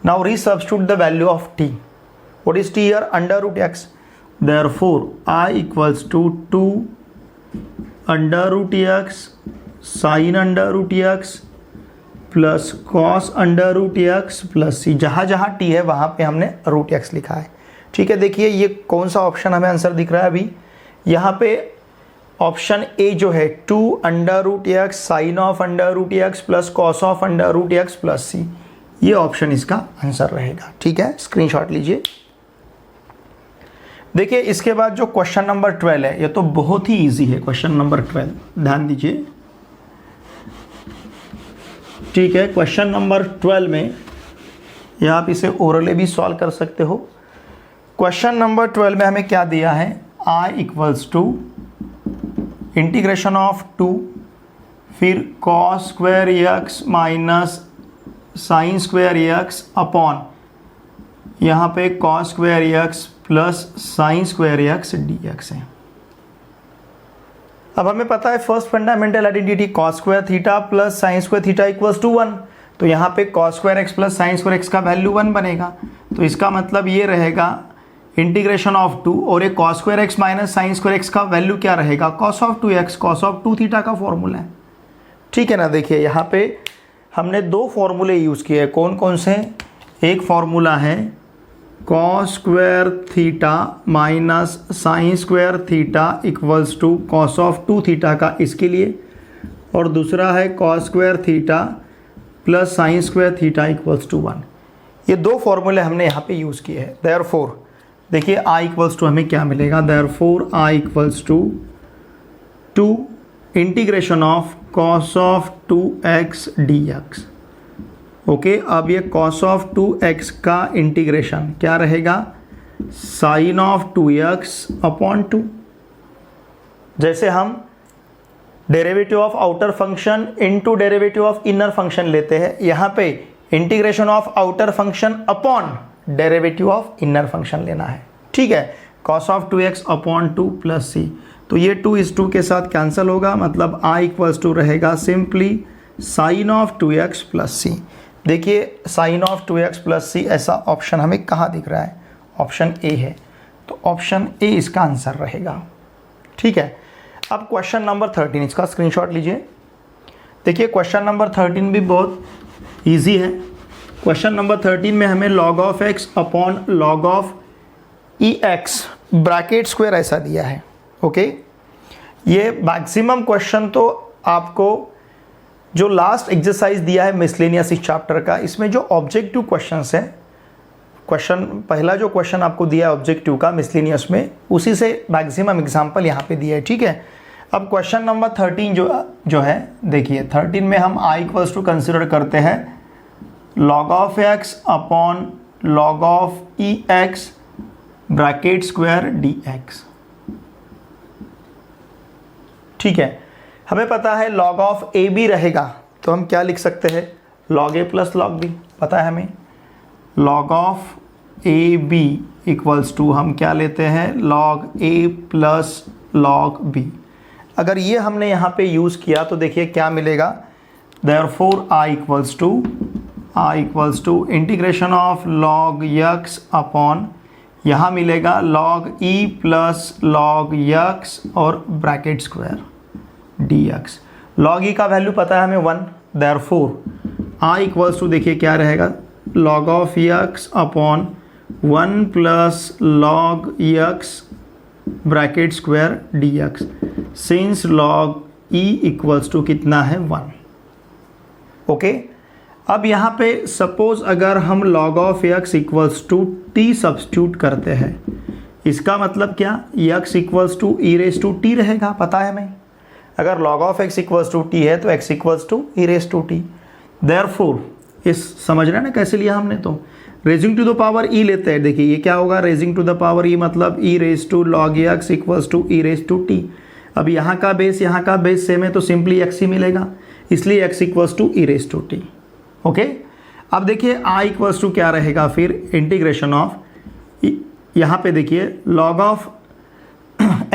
Now resubstitute the value of t। What is t here, √x। Therefore a equals to 2 √x sine under root x plus cos under root x plus C, जहाँ जहाँ T है वहाँ पे हमने root x लिखा है। ठीक है, देखिए ये कौन सा ऑप्शन हमें आंसर दिख रहा है अभी, यहाँ पे ऑप्शन ए जो है 2 under root X sine of under root x plus cos of under root x plus C, ये ऑप्शन इसका आंसर रहेगा। ठीक है, स्क्रीनशॉट लीजिए। देखिए इसके बाद जो क्वेश्चन नंबर 12 है, ये तो बहुत ही इजी है क्वेश्चन नंबर 12, ध्यान दीजिए। ठीक है, क्वेश्चन नंबर 12 में या आप इसे ओरली भी सॉल्व कर सकते हो। क्वेश्चन नंबर 12 में हमें क्या दिया है, i equals to integration of 2 फिर cos square x minus sine square x upon यहाँ पे cos square x plus sine square x D x है। अब हमें पता है first fundamental identity cos square theta plus sine square theta equals to 1, तो यहाँ पे cos square x plus sine square x का वैल्यू 1 बनेगा। तो इसका मतलब ये रहेगा इंटीग्रेशन ऑफ 2 और एक cos square x minus sine square x का वैल्यू क्या रहेगा, cos of 2x, cos of 2 theta का फॉर्मूला है। ठीक है ना, देखिए यहाँ पे हमने 2 फॉर्मूले यूज़ किए हैं, कौन कौन से, एक फॉर्मूला है cos square theta minus sine square theta equals to cos of 2 theta का इसके लिए, और दूसरा है cos square theta plus sine square theta equals to 1। ये 2 फॉर्मूले हमने यहाँ पे यूज़ किए हैं। देयरफॉर देखिए i इक्वल्स टू हमें क्या मिलेगा, therefore i equals to 2 integration of cos of 2x dx। Okay, अब ये कॉस ऑफ 2x का इंटीग्रेशन क्या रहेगा, साइन ऑफ 2x अपॉन 2। जैसे हम derivative of outer function into derivative of inner function लेते हैं, यहाँ पे integration of outer function upon derivative of inner function लेना है। ठीक है, cos of 2x upon 2 plus C, तो ये 2 इस 2 के साथ कैंसिल होगा, मतलब i इक्वल्स टू रहेगा simply sine of 2x plus C. देखिए साइन ऑफ 2x प्लस सी ऐसा ऑप्शन हमें कहाँ दिख रहा है, ऑप्शन ए है, तो ऑप्शन ए इसका आंसर रहेगा। ठीक है, अब क्वेश्चन नंबर 13, इसका स्क्रीनशॉट लीजिए। देखिए क्वेश्चन नंबर 13 भी बहुत ईजी है। क्वेश्चन नंबर 13 में हमें log of x upon log of E x bracket square ऐसा दिया है। ओके, ये मैक्सिमम क्वेश्चन तो आपको जो लास्ट एक्सरसाइज दिया है मिसलेनियस इस चैप्टर का, इसमें जो ऑब्जेक्टिव क्वेश्चंस है, क्वेश्चन पहला जो क्वेश्चन आपको दिया है ऑब्जेक्टिव का मिसलेनियस में, उसी से मैक्सिमम एग्जांपल यहाँ पे दिया है। ठीक है, अब क्वेश्चन नंबर 13 जो है, देखिए 13 में हम i इक्वल्स टू कंसिडर करते हैं log of x upon log of E x bracket square d x. ठीक है, हमें पता है log ऑफ ए बी रहेगा, तो हम क्या लिख सकते हैं, log a plus log b, पता है हमें log of a b equals to हम क्या लेते हैं, log a plus log b। अगर ये हमने यहाँ पे यूज़ किया तो देखिए क्या मिलेगा, therefore i equals to integration of log x upon यहाँ मिलेगा log e plus log x और bracket square dx। log e का वैल्यू पता है हमें 1, देयरफॉर i इक्वल्स टू देखिए क्या रहेगा, log of x upon 1 plus log x bracket square dx, since log e equals to कितना है 1। ओके, अब यहाँ पे सपोज अगर हम log of x equals to t substitute करते हैं, इसका मतलब क्या, x equals to e raise to t रहेगा, पता है हमें। अगर log of x equals to T है तो x equals to e raise to t. Therefore इस समझ रहे हैं ना कैसे लिया हमने, तो raising to the power e लेते हैं। देखिए ये क्या होगा, raising to the power e मतलब ई raise to log x equals to e raise to t. अब यहाँ का बेस सेम है तो सिंपली x ही मिलेगा, इसलिए x equals to e raise to t. Okay, अब देखिए i इक्वल्स टू क्या रहेगा, फिर इंटीग्रेशन ऑफ, यहाँ पे देखिए log ऑफ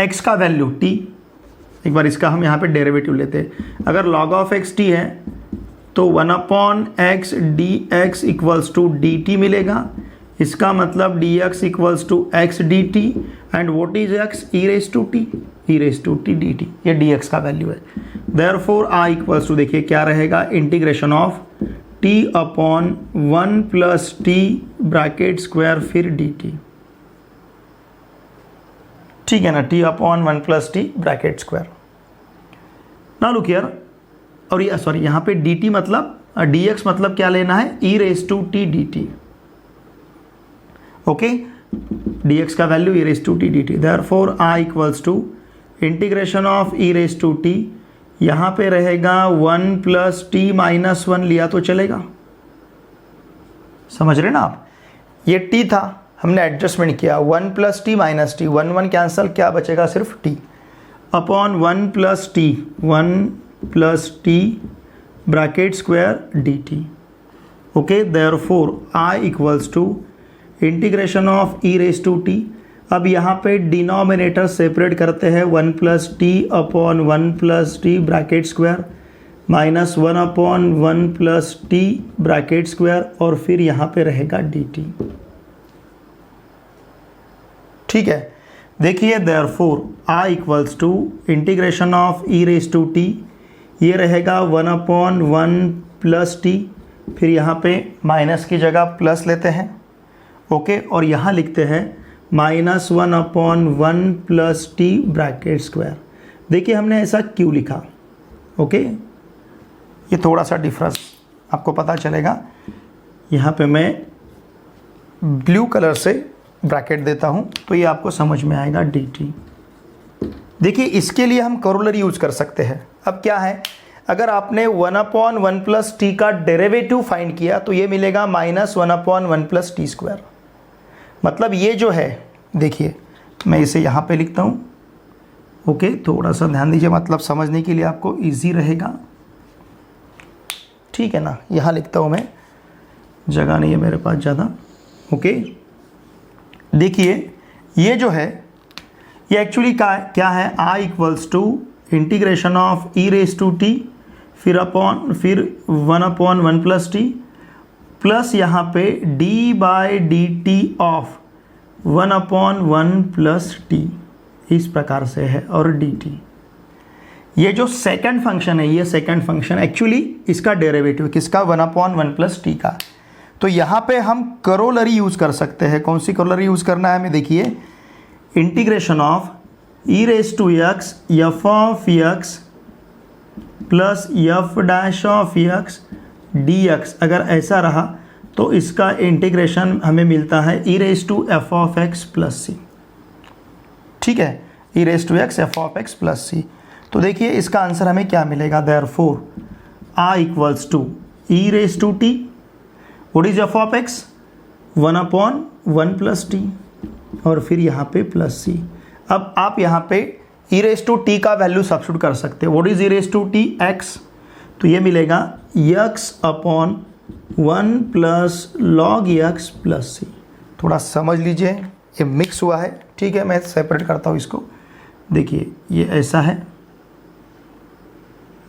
x का वैल्यू t, एक बार इसका हम यहाँ पे डेरिवेटिव लेते हैं। अगर log ऑफ x t है तो 1 upon x dx equals to dt मिलेगा, इसका मतलब dx equals to x dt and what is x, e raise to t dt, ये dx का वैल्यू है। देयरफॉर आई इक्वल्स टू, देखिए क्या रहेगा, integration of t upon 1 plus t bracket square फिर डी टी, ठीक है ना, t upon 1 plus t bracket square. Now look here, और ये सॉरी यहाँ पे डी टी मतलब dx मतलब क्या लेना है, e raise to t d T, okay, dx का वैल्यू e raise to t d t. Therefore i equals to integration of e raise to t, यहाँ पे रहेगा 1 प्लस टी माइनस 1 लिया तो चलेगा, समझ रहे ना आप, ये t था, हमने एडजस्टमेंट किया, 1 plus t minus t, 1 1 cancel, क्या बचेगा, सिर्फ t upon 1 plus t, 1 plus t bracket square D T, okay. Therefore i equals to integration of e raise to t, अब यहाँ पे डिनोमिनेटर सेपरेट करते हैं, 1 plus t upon 1 plus t bracket square minus 1 upon 1 plus t bracket square, और फिर यहाँ पे रहेगा डी टी, ठीक है। देखिए therefore i equals to integration of e raise to t, ये रहेगा 1 अपॉन 1 प्लस टी, फिर यहाँ पे माइनस की जगह प्लस लेते हैं, ओके, और यहाँ लिखते हैं minus 1 upon 1 plus t bracket square. देखिए हमने ऐसा क्यों लिखा, ओके, ये थोड़ा सा डिफरेंस आपको पता चलेगा। यहाँ पे मैं ब्लू कलर से ब्रैकेट देता हूँ तो ये आपको समझ में आएगा, डी टी। देखिए इसके लिए हम करोलरी यूज कर सकते हैं। अब क्या है, अगर आपने 1 अपॉन 1 प्लस टी का डेरिवेटिव फाइंड किया तो ये मिलेगा minus 1 upon 1 plus T square, मतलब ये जो है, देखिए मैं इसे यहाँ पे लिखता हूँ, ओके, थोड़ा सा ध्यान दीजिए, मतलब समझने के लिए आपको इजी रहेगा, ठीक है ना। यहाँ लिखता हूँ मैं, जगह नहीं है मेरे पास ज़्यादा, ओके। देखिए ये जो है ये एक्चुअली क्या है, i equals to integration of e raise to t, फिर 1 अपॉन 1 प्लस टी, प्लस यहाँ पे d by D T of 1 upon 1 plus T, इस प्रकार से है, और dt। ये जो सेकंड फंक्शन है, ये सेकंड फंक्शन एक्चुअली इसका डेरिवेटिव किसका, 1 अपॉन 1 प्लस टी का। तो यहाँ पे हम करोलरी यूज़ कर सकते हैं। कौन सी करोलरी यूज़ करना है हमें, देखिए integration of e raise to x F of x plus F dash of x D x, अगर ऐसा रहा तो इसका इंटीग्रेशन हमें मिलता है e raise to F of x plus C, ठीक है, e raise to x F of x plus C. तो देखिए इसका आंसर हमें क्या मिलेगा, therefore i equals to e raise to T, what is F of X, 1 upon 1 plus T, और फिर यहाँ पे प्लस सी। अब आप यहाँ पे e रेज टू टी का वैल्यू सब्स्टिट्यूट कर सकते हैं, what is e raise to T, x, तो ये मिलेगा x upon 1 plus log x plus C. थोड़ा समझ लीजिए, ये मिक्स हुआ है, ठीक है, मैं सेपरेट करता हूँ इसको। देखिए ये ऐसा है,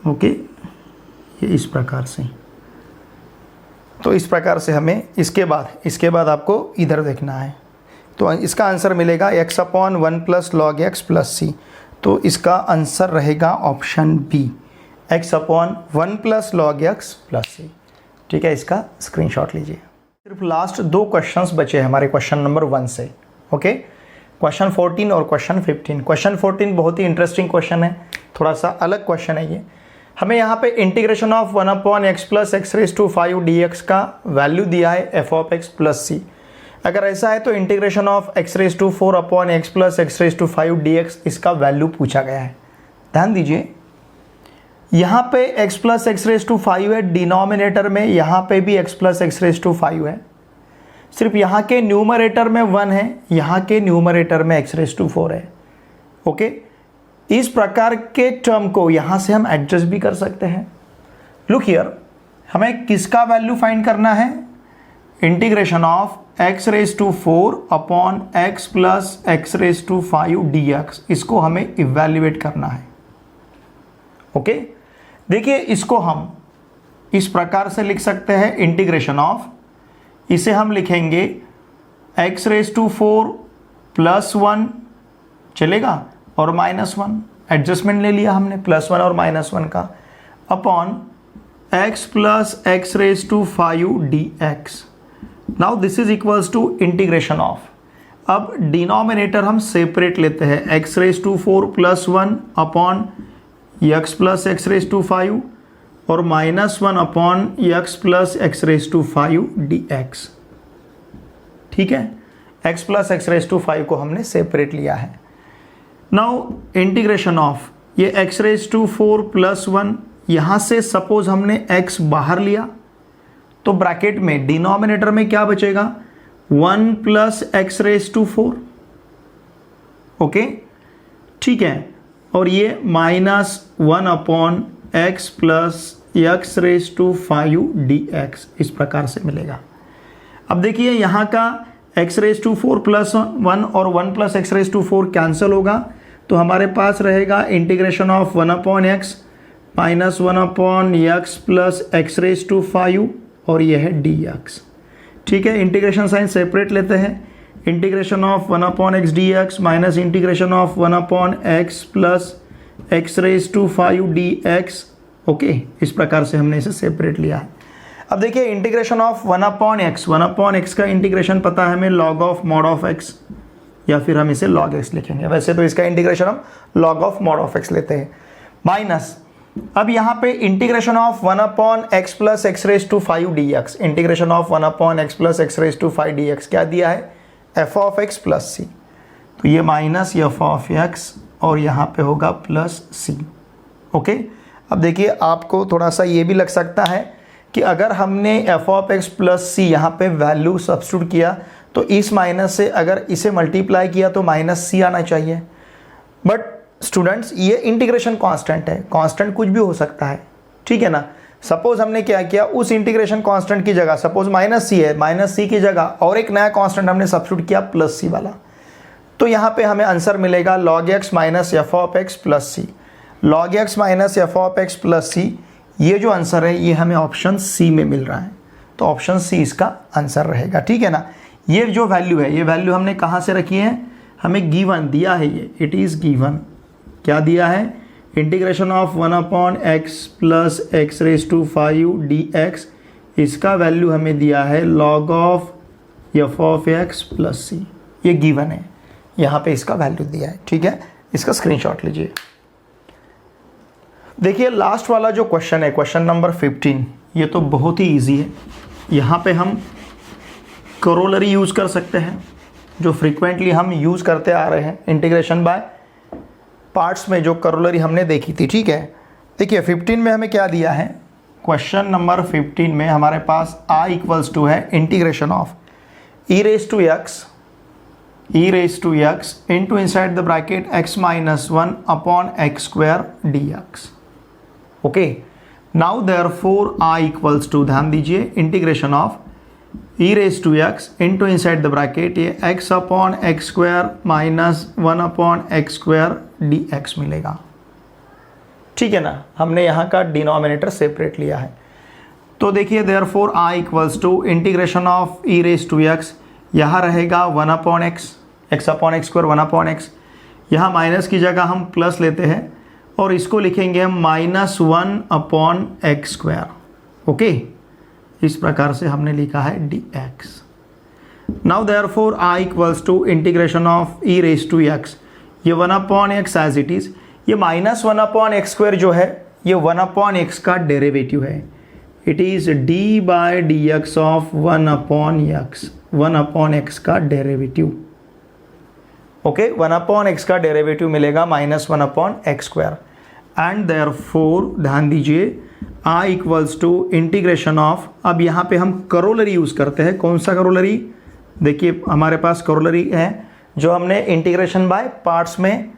ओके, ये इस प्रकार से, तो इस प्रकार से हमें इसके बाद आपको इधर देखना है, तो इसका आंसर मिलेगा x upon 1 plus log x plus C. तो इसका आंसर रहेगा option B, x upon 1 plus log x plus C, ठीक है। इसका स्क्रीनशॉट लीजिए। सिर्फ लास्ट 2 क्वेश्चंस बचे हैं हमारे क्वेश्चन नंबर 1 से, ओके, क्वेश्चन 14 और क्वेश्चन 15। क्वेश्चन 14 बहुत ही इंटरेस्टिंग क्वेश्चन है, थोड़ा सा अलग क्वेश्चन है ये। हमें यहाँ पे integration of 1 upon x plus x raise to 5 d x का वैल्यू दिया है F of x plus c. अगर ऐसा है तो integration of x raise to 4 upon x plus x raise to 5 d x, इसका वैल्यू पूछा गया है। ध्यान दीजिए, यहाँ पे x plus x raise to 5 है डिनोमिनेटर में, यहाँ पे भी x plus x raise to 5 है, सिर्फ यहाँ के न्यूमरेटर में 1 है, यहाँ के न्यूमरेटर में x रेज टू 4 है, ओके। इस प्रकार के टर्म को यहाँ से हम एडजस्ट भी कर सकते हैं। लुक हियर, हमें किसका वैल्यू फाइंड करना है, integration of x raise to 4 upon x plus x raise to 5 dx, इसको हमें इवैल्यूएट करना है, ओके। देखिए इसको हम इस प्रकार से लिख सकते हैं, इंटीग्रेशन ऑफ, इसे हम लिखेंगे x रेज टू 4 प्लस 1 चलेगा और -1, एडजस्टमेंट ले लिया हमने +1 और -1 का, upon x plus x raise to 5 dx। Now this is equals to integration of, अब डिनोमिनेटर हम सेपरेट लेते हैं, x raise to 4 + 1 upon x plus x raise to 5 और -1 upon x plus x raise to 5 dx। ठीक है, x plus x raise to 5 को हमने separate लिया है। नाउ इंटीग्रेशन ऑफ ये x रेज टू 4 + 1, यहाँ से सपोज हमने x बाहर लिया तो ब्रैकेट में डिनोमिनेटर में क्या बचेगा, 1 plus x raise to 4। Okay, ठीक है, और ये -1 upon x plus x raise to 5 dx इस प्रकार से मिलेगा। अब देखिए यहाँ का x रेज टू 4 + 1 और 1 plus x raise to 4 cancel होगा, तो हमारे पास रहेगा integration of 1 upon x -1 upon x plus x raise to 5 और यह है dx। ठीक है, इंटीग्रेशन साइन सेपरेट लेते हैं, integration of 1 upon x dx minus integration of 1 upon x plus x raise to 5 dx। Okay, इस प्रकार से हमने इसे सेपरेट लिया है। अब देखिए इंटीग्रेशन ऑफ 1 अपॉन एक्स का इंटीग्रेशन पता है हमें log of mod of x, या फिर हम इसे log x लिखेंगे, वैसे तो इसका इंटीग्रेशन हम log of mod of x लेते हैं, माइनस अब यहाँ पे integration of 1 upon x plus x raise to 5 dx, integration of 1 upon x plus x raise to 5 dx क्या दिया है, f of x plus c, तो ये माइनस f ऑफ x और यहाँ पे होगा प्लस c। ओके, अब देखिए आपको थोड़ा सा ये भी लग सकता है कि अगर हमने f of x plus c यहाँ पे वैल्यू सब्स्टिट्यूट किया तो इस माइनस से अगर इसे मल्टीप्लाई किया तो -c आना चाहिए, बट स्टूडेंट्स ये इंटीग्रेशन कांस्टेंट है, कांस्टेंट कुछ भी हो सकता है, ठीक है ना। सपोज हमने क्या किया, उस इंटीग्रेशन कांस्टेंट की जगह सपोज -c है, -c की जगह और एक नया कांस्टेंट हमने सब्स्टिट्यूट किया +c वाला, तो यहाँ पे हमें आंसर मिलेगा log x minus f of x plus c। log x minus f of x plus c, ये जो आंसर है ये हमें ऑप्शन सी में मिल रहा है, तो ऑप्शन सी इसका आंसर रहेगा। ठीक है ना, ये जो वैल्यू है ये वैल्यू हमने कहाँ से रखी है, हमें गिवन दिया है, ये इट इज़ गिवन, क्या दिया है, integration of 1 upon x plus x raise to 5 dx, इसका वैल्यू हमें दिया है log of f of x plus c, ये गिवन है, यहाँ पे इसका वैल्यू दिया है। ठीक है, इसका स्क्रीनशॉट लीजिए। देखिए लास्ट वाला जो क्वेश्चन है, क्वेश्चन नंबर 15, ये तो बहुत ही इजी है। यहाँ पे हम करोलरी यूज़ कर सकते हैं, जो फ्रीक्वेंटली हम यूज़ करते आ रहे हैं इंटीग्रेशन बाय पार्ट्स में, जो करोलरी हमने देखी थी। ठीक है, देखिए 15 में हमें क्या दिया है, क्वेश्चन नंबर 15 में हमारे पास i इक्वल्स टू है integration of e raise to x into inside the bracket x minus 1 upon x square dx। Okay, now therefore i equals to, ध्यान दीजिए, integration of e raise to x into inside the bracket ये x upon x square minus 1 upon x square dx मिलेगा। ठीक है ना, हमने यहाँ का डिनोमिनेटर सेपरेट लिया है, तो देखिए therefore i equals to integration of e raise to x, यहाँ रहेगा 1 upon x, x upon x square 1 upon x, यहाँ माइनस की जगह हम प्लस लेते हैं और इसको लिखेंगे हम -1 अपॉन एक्स स्क्वायर। ओके, इस प्रकार से हमने लिखा है dx। Now therefore i equals to integration of e raise to x, ये 1 upon x as it is, ये -1 अपॉन एक्स स्क्वायर जो है ये 1 अपॉन एक्स का डेरिवेटिव है, it is d by dx of 1 upon x, 1 upon x का derivative. Okay, 1 upon x का derivative मिलेगा -1 upon x square, and therefore ध्यान दीजिए i equals to integration of, अब यहाँ पे हम करोलरी यूज़ करते हैं, कौन सा करोलरी, देखिए हमारे पास करोलरी है जो हमने इंटीग्रेशन बाय पार्ट्स में,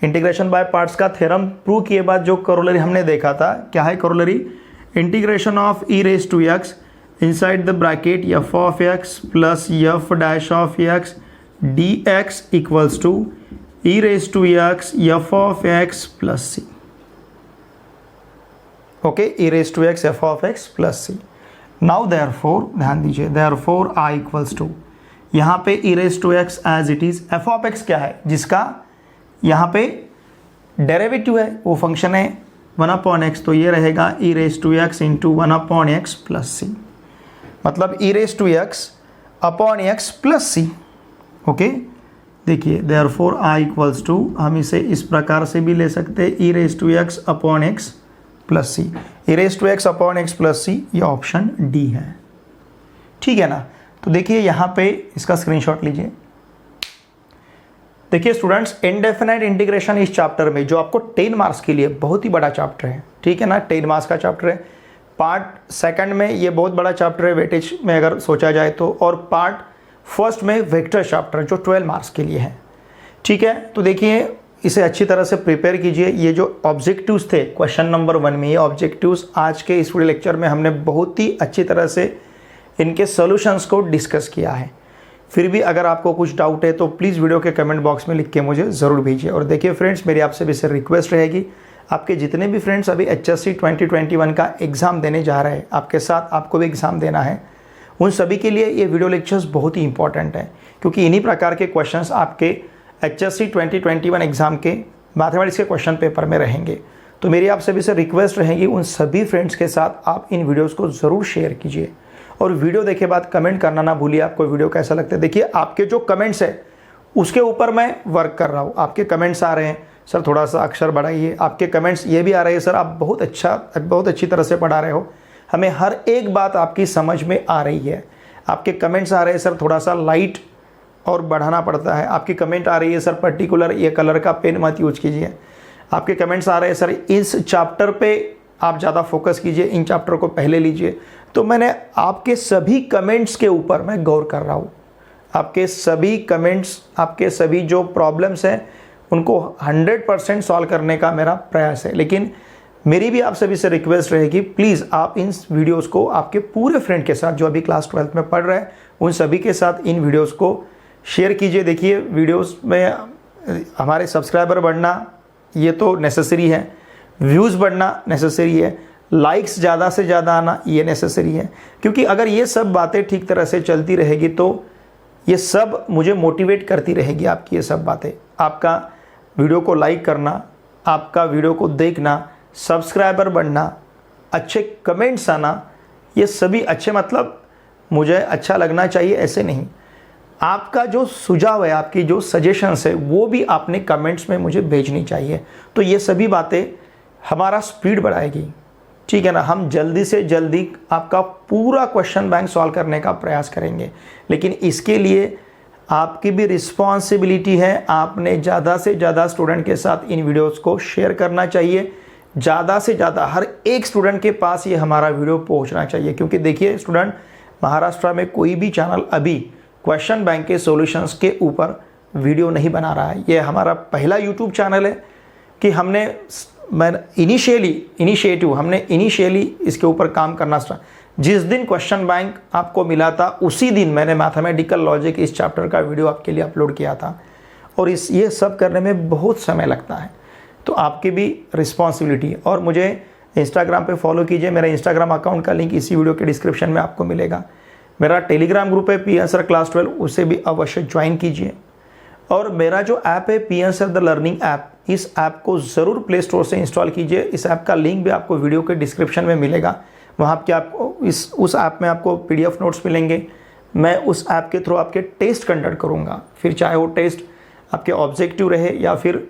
इंटीग्रेशन बाय पार्ट्स का थ्योरम प्रूव किए बाद जो करोलरी हमने देखा था, क्या है corollary, integration of e raise to x inside the bracket f of x plus f dash of x dx equals to e raise to x f of x plus c। Okay, e raise to x f of x plus c। Now therefore, ध्यान दीजिए, therefore i equals to, यहाँ पे e raise to x as it is, f of x क्या है, जिसका यहाँ पे derivative है, वो फंक्शन है 1/x, तो ये रहेगा e⁻x इंटू 1/x प्लस सी, मतलब e⁻x/x प्लस सी। ओके, देखिए देयरफॉर i इक्वल्स टू, हम इसे इस प्रकार से भी ले सकते हैं e⁻x/x प्लस सी। e⁻x/x प्लस सी, ये ऑप्शन डी है, ठीक है ना। तो देखिए यहाँ पे इसका स्क्रीनशॉट लीजिए। देखिए स्टूडेंट्स, इनडेफिनाइट इंटीग्रेशन इस चैप्टर में जो आपको 10 मार्क्स के लिए बहुत ही बड़ा चैप्टर है, ठीक है ना, 10 मार्क्स का चैप्टर है। पार्ट सेकंड में ये बहुत बड़ा चैप्टर है वेटेज में अगर सोचा जाए तो, और पार्ट फर्स्ट में वेक्टर चैप्टर जो 12 मार्क्स के लिए है, ठीक है। तो देखिए इसे अच्छी तरह से प्रिपेयर कीजिए। ये जो ऑब्जेक्टिव्स थे क्वेश्चन नंबर 1 में, ये ऑब्जेक्टिव्स आज के इस वीडियो लेक्चर में हमने बहुत ही अच्छी तरह से इनके सॉल्यूशंस को डिस्कस किया है। फिर भी अगर आपको कुछ डाउट है तो प्लीज़ वीडियो के कमेंट बॉक्स में लिख के मुझे ज़रूर भेजिए। और देखिए फ्रेंड्स, मेरी आपसे भी रिक्वेस्ट रहेगी, आपके जितने भी फ्रेंड्स अभी HSC 2021 का एग्ज़ाम देने जा रहे हैं, आपके साथ आपको भी एग्ज़ाम देना है, उन सभी के लिए ये वीडियो लेक्चर्स बहुत ही इंपॉर्टेंट है, क्योंकि इन्हीं प्रकार के क्वेश्चंस आपके HSC 2021 एग्ज़ाम के मैथमेटिक्स के क्वेश्चन पेपर में रहेंगे। तो मेरी आपसे भी रिक्वेस्ट रहेगी, उन सभी फ्रेंड्स के साथ आप इन वीडियोज़ को ज़रूर शेयर कीजिए, और वीडियो देखे बाद कमेंट करना ना भूलिए आपको वीडियो कैसा लगता है। देखिए आपके जो कमेंट्स है उसके ऊपर मैं वर्क कर रहा हूँ। आपके कमेंट्स आ रहे हैं, सर थोड़ा सा अक्षर बढ़ाइए, आपके कमेंट्स ये भी आ रहे हैं, सर आप बहुत अच्छी तरह से पढ़ा रहे हो, हमें हर एक बात आपकी समझ में आ रही है। आपके कमेंट्स आ रहे हैं, सर थोड़ा सा लाइट और बढ़ाना पड़ता है। आपकी कमेंट आ रही है, सर पर्टिकुलर ये कलर का पेन मत यूज कीजिए। आपके कमेंट्स आ रहे हैं, सर इस चैप्टर पे आप ज़्यादा फोकस कीजिए, इन चैप्टर को पहले लीजिए। तो मैंने आपके सभी कमेंट्स के ऊपर मैं गौर कर रहा हूँ। आपके सभी कमेंट्स, आपके सभी जो प्रॉब्लम्स हैं उनको 100% सॉल्व करने का मेरा प्रयास है। लेकिन मेरी भी आप सभी से रिक्वेस्ट रहेगी, प्लीज़ आप इन वीडियोस को आपके पूरे फ्रेंड के साथ जो अभी क्लास 12th में पढ़ रहे हैं उन सभी के साथ इन वीडियोस को शेयर कीजिए। देखिए वीडियोस में हमारे सब्सक्राइबर बढ़ना ये तो नेसेसरी है, व्यूज़ बढ़ना नेसेसरी है, लाइक्स ज़्यादा से ज़्यादा आना ये नेसेसरी है, क्योंकि अगर ये सब बातें ठीक तरह से चलती रहेगी तो ये सब मुझे मोटिवेट करती रहेगी। आपकी ये सब बातें, आपका वीडियो को लाइक करना, आपका वीडियो को देखना, सब्सक्राइबर बढ़ना, अच्छे कमेंट्स आना, ये सभी अच्छे, मतलब मुझे अच्छा लगना चाहिए ऐसे नहीं। आपका जो सुझाव है, आपकी जो सजेशंस है वो भी आपने कमेंट्स में मुझे भेजनी चाहिए। तो ये सभी बातें हमारा स्पीड बढ़ाएगी, ठीक है ना। हम जल्दी से जल्दी आपका पूरा क्वेश्चन बैंक सॉल्व करने का प्रयास करेंगे, लेकिन इसके लिए आपकी भी रिस्पॉन्सिबिलिटी है। आपने ज़्यादा से ज़्यादा स्टूडेंट के साथ इन वीडियोस को शेयर करना चाहिए, ज़्यादा से ज़्यादा हर एक स्टूडेंट के पास ये हमारा वीडियो पहुंचना चाहिए। क्योंकि देखिए स्टूडेंट, महाराष्ट्र में कोई भी चैनल अभी क्वेश्चन बैंक के सॉल्यूशंस के ऊपर वीडियो नहीं बना रहा है। ये हमारा पहला यूट्यूब चैनल है कि हमने इनिशियली इसके ऊपर काम करना स्टार्ट। जिस दिन क्वेश्चन बैंक आपको मिला था उसी दिन मैंने मैथमेटिकल लॉजिक इस चैप्टर का वीडियो आपके लिए अपलोड किया था, और ये सब करने में बहुत समय लगता है। तो आपकी भी रिस्पॉन्सिबिलिटी। और मुझे इंस्टाग्राम पे फॉलो कीजिए, मेरा इंस्टाग्राम अकाउंट का लिंक इसी वीडियो के डिस्क्रिप्शन में आपको मिलेगा। मेरा टेलीग्राम ग्रुप है पी आंसर क्लास 12, उसे भी अवश्य ज्वाइन कीजिए। और मेरा जो ऐप है P answer the learning app, इस ऐप को ज़रूर प्ले स्टोर से इंस्टॉल कीजिए। इस ऐप का लिंक भी आपको वीडियो के डिस्क्रिप्शन में मिलेगा। वहाँ पे आपको उस ऐप में आपको PDF नोट्स मिलेंगे। मैं उस ऐप के थ्रू आपके टेस्ट कंडक्ट करूँगा, फिर चाहे वो टेस्ट आपके ऑब्जेक्टिव रहे या फिर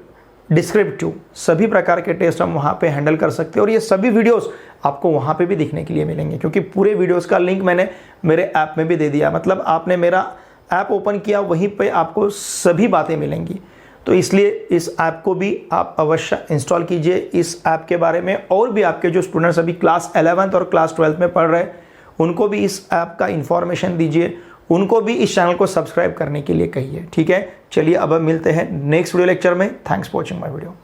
डिस्क्रिप्टिव, सभी प्रकार के टेस्ट हम वहाँ पे हैंडल कर सकते हैं। और ये सभी वीडियोस आपको वहाँ पे भी दिखने के लिए मिलेंगे, क्योंकि पूरे वीडियोस का लिंक मैंने मेरे ऐप में भी दे दिया। मतलब आपने मेरा ऐप ओपन किया, वहीं पे आपको सभी बातें मिलेंगी। तो इसलिए इस ऐप को भी आप अवश्य इंस्टॉल कीजिए। इस ऐप के बारे में और भी आपके जो स्टूडेंट्स अभी क्लास 11th और क्लास 12th में पढ़ रहे हैं उनको भी इस ऐप का इन्फॉर्मेशन दीजिए, उनको भी इस चैनल को सब्सक्राइब करने के लिए कहिए। ठीक है, चलिए अब हम मिलते हैं नेक्स्ट वीडियो लेक्चर में। Thanks for watching my video.